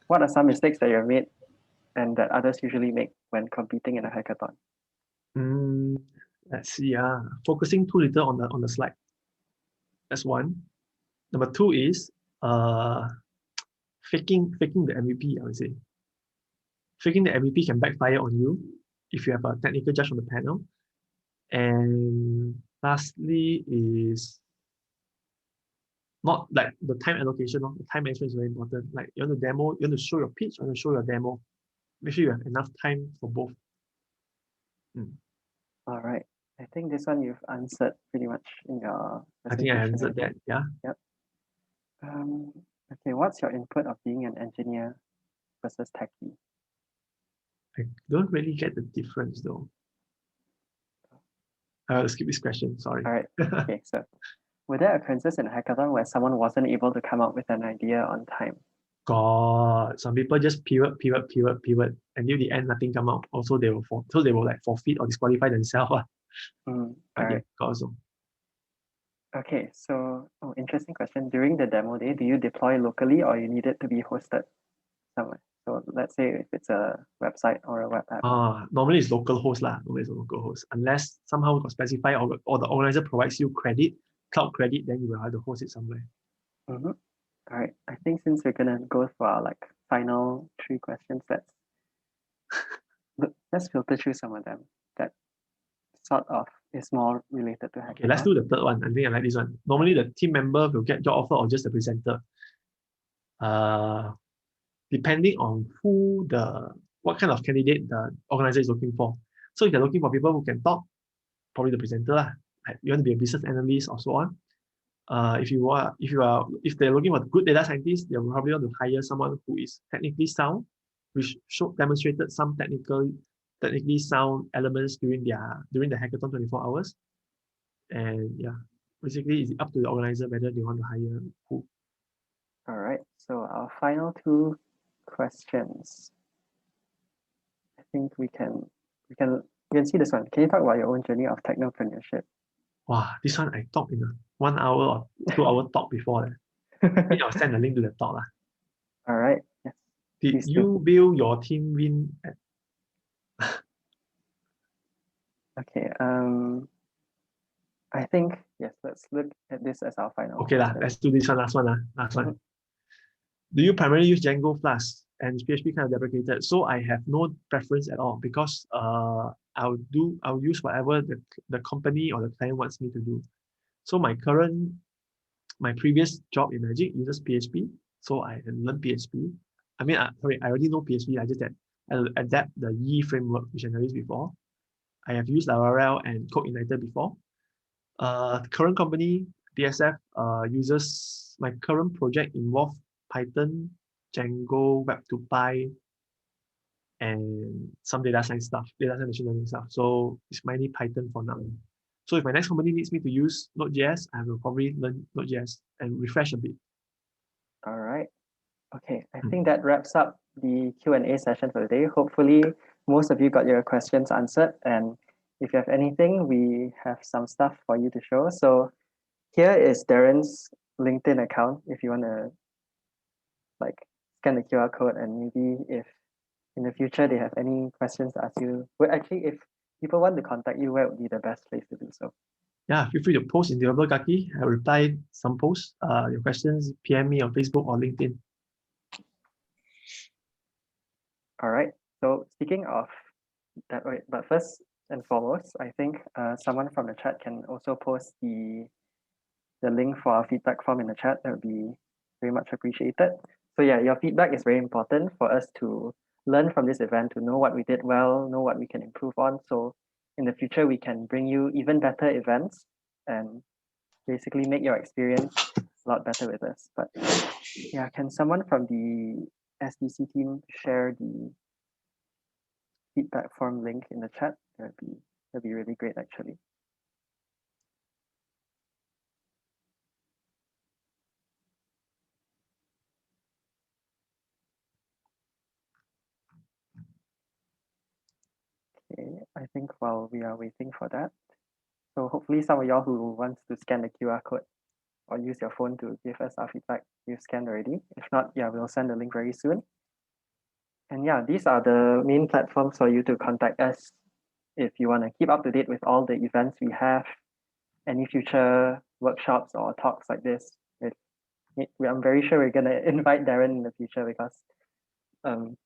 what are some mistakes that you have made and that others usually make when competing in a hackathon? Let's see. Focusing too little on the slide. That's one. Number 2 is faking the MVP, I would say. Faking the MVP can backfire on you if you have a technical judge on the panel. And lastly is not like the time allocation. The time management is very important. Like you want to demo, you want to show your pitch, you want to show your demo. Make sure you have enough time for both. All right. I think this one you've answered pretty much in your presentation. I think I answered that, yeah. Yep. Okay, what's your input of being an engineer versus techie? I don't really get the difference though. Let's skip this question, sorry. All right, okay, so were there occurrences in a hackathon where someone wasn't able to come up with an idea on time? God, some people just pivot until the end nothing come out. Also they will like forfeit or disqualify themselves. But yeah, Alright. also. Okay, so interesting question. During the demo day, do you deploy locally or you need it to be hosted somewhere? So let's say if it's a website or a web app. Normally it's local host lah. Normally it's a local host. Unless somehow got specify or the organizer provides you credit, cloud credit, then you will have to host it somewhere. Mm-hmm. All right. I think since we're gonna go for our like final 3 questions, let's filter through some of them that sort of is more related to hackathon. Okay, let's do the third one. I think I like this one. Normally the team member will get job offer or just the presenter. Depending on what kind of candidate the organizer is looking for. So if you're looking for people who can talk, probably the presenter lah. Like you want to be a business analyst or so on. If they're looking for good data scientists, they will probably want to hire someone who is technically sound, which demonstrated some technically sound elements during the hackathon 24 hours. And yeah, basically it's up to the organizer whether they want to hire who. All right. So our final 2 questions. I think we can see this one. Can you talk about your own journey of technopreneurship? Wow, this one I talked in a 1 hour or 2 hour talk before. Maybe I'll send a link to the talk. All right. Yes. Did you build your team win at Okay. I think yes, let's look at this as our final. Okay, let's do this one, last one. Do you primarily use Django Flask and PHP kind of deprecated? So I have no preference at all because I'll use whatever the company or the client wants me to do. So my previous job in Magic uses PHP, so I learned PHP. I mean, I already know PHP. I just adapt the Yi framework which I used before. I have used Laravel and Code Igniter before. Current company DSF uses my current project involves Python, Django, Web2Py, and some data science machine learning stuff. So it's mainly Python for now. So if my next company needs me to use Node.js, I will probably learn Node.js and refresh a bit. All right. Okay, I think that wraps up the Q&A session for the day. Hopefully, most of you got your questions answered. And if you have anything, we have some stuff for you to show. So here is Daren's LinkedIn account if you want to like scan the QR code, and maybe if in the future they have any questions to ask you. Well, actually, if people want to contact you, where would be the best place to do so? Yeah, feel free to post in the Kaki. I'll reply some posts. Your questions, PM me on Facebook or LinkedIn. All right. So speaking of that, right, but first and foremost, I think someone from the chat can also post the link for our feedback form in the chat. That would be very much appreciated. So yeah, your feedback is very important for us to learn from this event, to know what we did well, know what we can improve on. So in the future, we can bring you even better events and basically make your experience a lot better with us. But yeah, can someone from the SDC team share the feedback form link in the chat? That'd be really great, actually. Okay, I think while we are waiting for that, so hopefully some of y'all who wants to scan the QR code or use your phone to give us our feedback, you've scanned already. If not, yeah, we'll send the link very soon. And yeah, these are the main platforms for you to contact us if you want to keep up to date with all the events we have, any future workshops or talks like this. I'm very sure we're going to invite Daren in the future because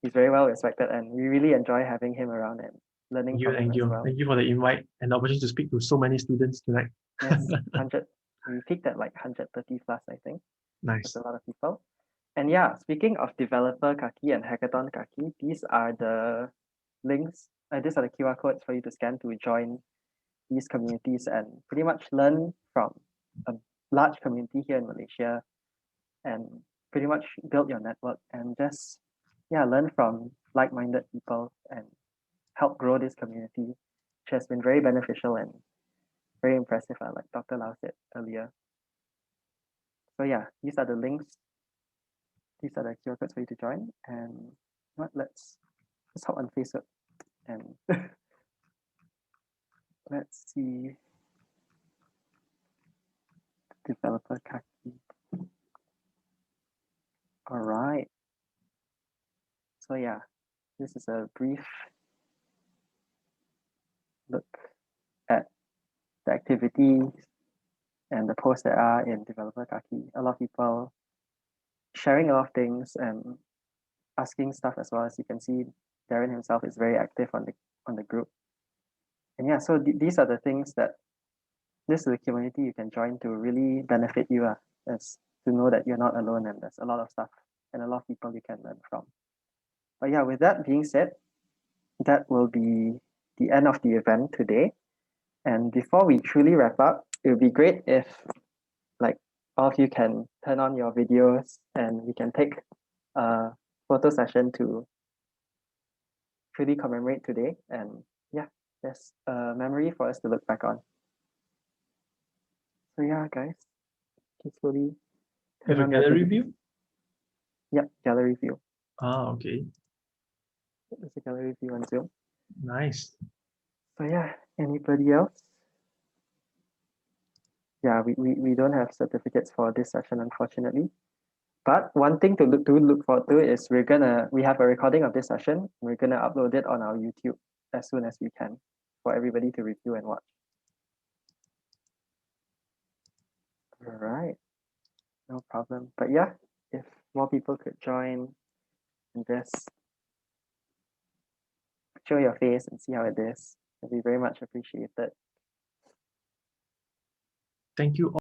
he's very well respected and we really enjoy having him around and learning from him as well. Thank you for the invite and the opportunity to speak to so many students tonight. Yes, 100. We peaked at like 130 plus, I think. Nice. That's a lot of people. And yeah, speaking of developer Kaki and hackathon Kaki, these are the links. These are the QR codes for you to scan to join these communities and pretty much learn from a large community here in Malaysia and pretty much build your network and just learn from like-minded people and help grow this community, which has been very beneficial and very impressive, like Dr. Lau said earlier. So yeah, these are the links these are the QR codes for you to join. And let's hop on Facebook and let's see. Developer Kaki. All right. So yeah, this is a brief look at the activities and the posts that are in Developer Kaki. A lot of people sharing a lot of things and asking stuff as well. As you can see, Daren himself is very active on the group. And yeah, so these are the things that this is the community you can join to really benefit you, as to know that you're not alone and there's a lot of stuff and a lot of people you can learn from. But yeah, with that being said, that will be the end of the event today. And before we truly wrap up, it would be great if like all of you can turn on your videos and we can take a photo session to truly commemorate today. And yeah, there's a memory for us to look back on. So yeah, guys, can slowly You have a gallery view? Yep, gallery view. Ah, okay. There's a gallery view on Zoom. Nice. So yeah, anybody else? Yeah, we don't have certificates for this session, unfortunately. But one thing to look forward to is we have a recording of this session. We're gonna upload it on our YouTube as soon as we can for everybody to review and watch. All right, no problem. But yeah, if more people could join and just show your face and see how it is, it'd be very much appreciated. Thank you all.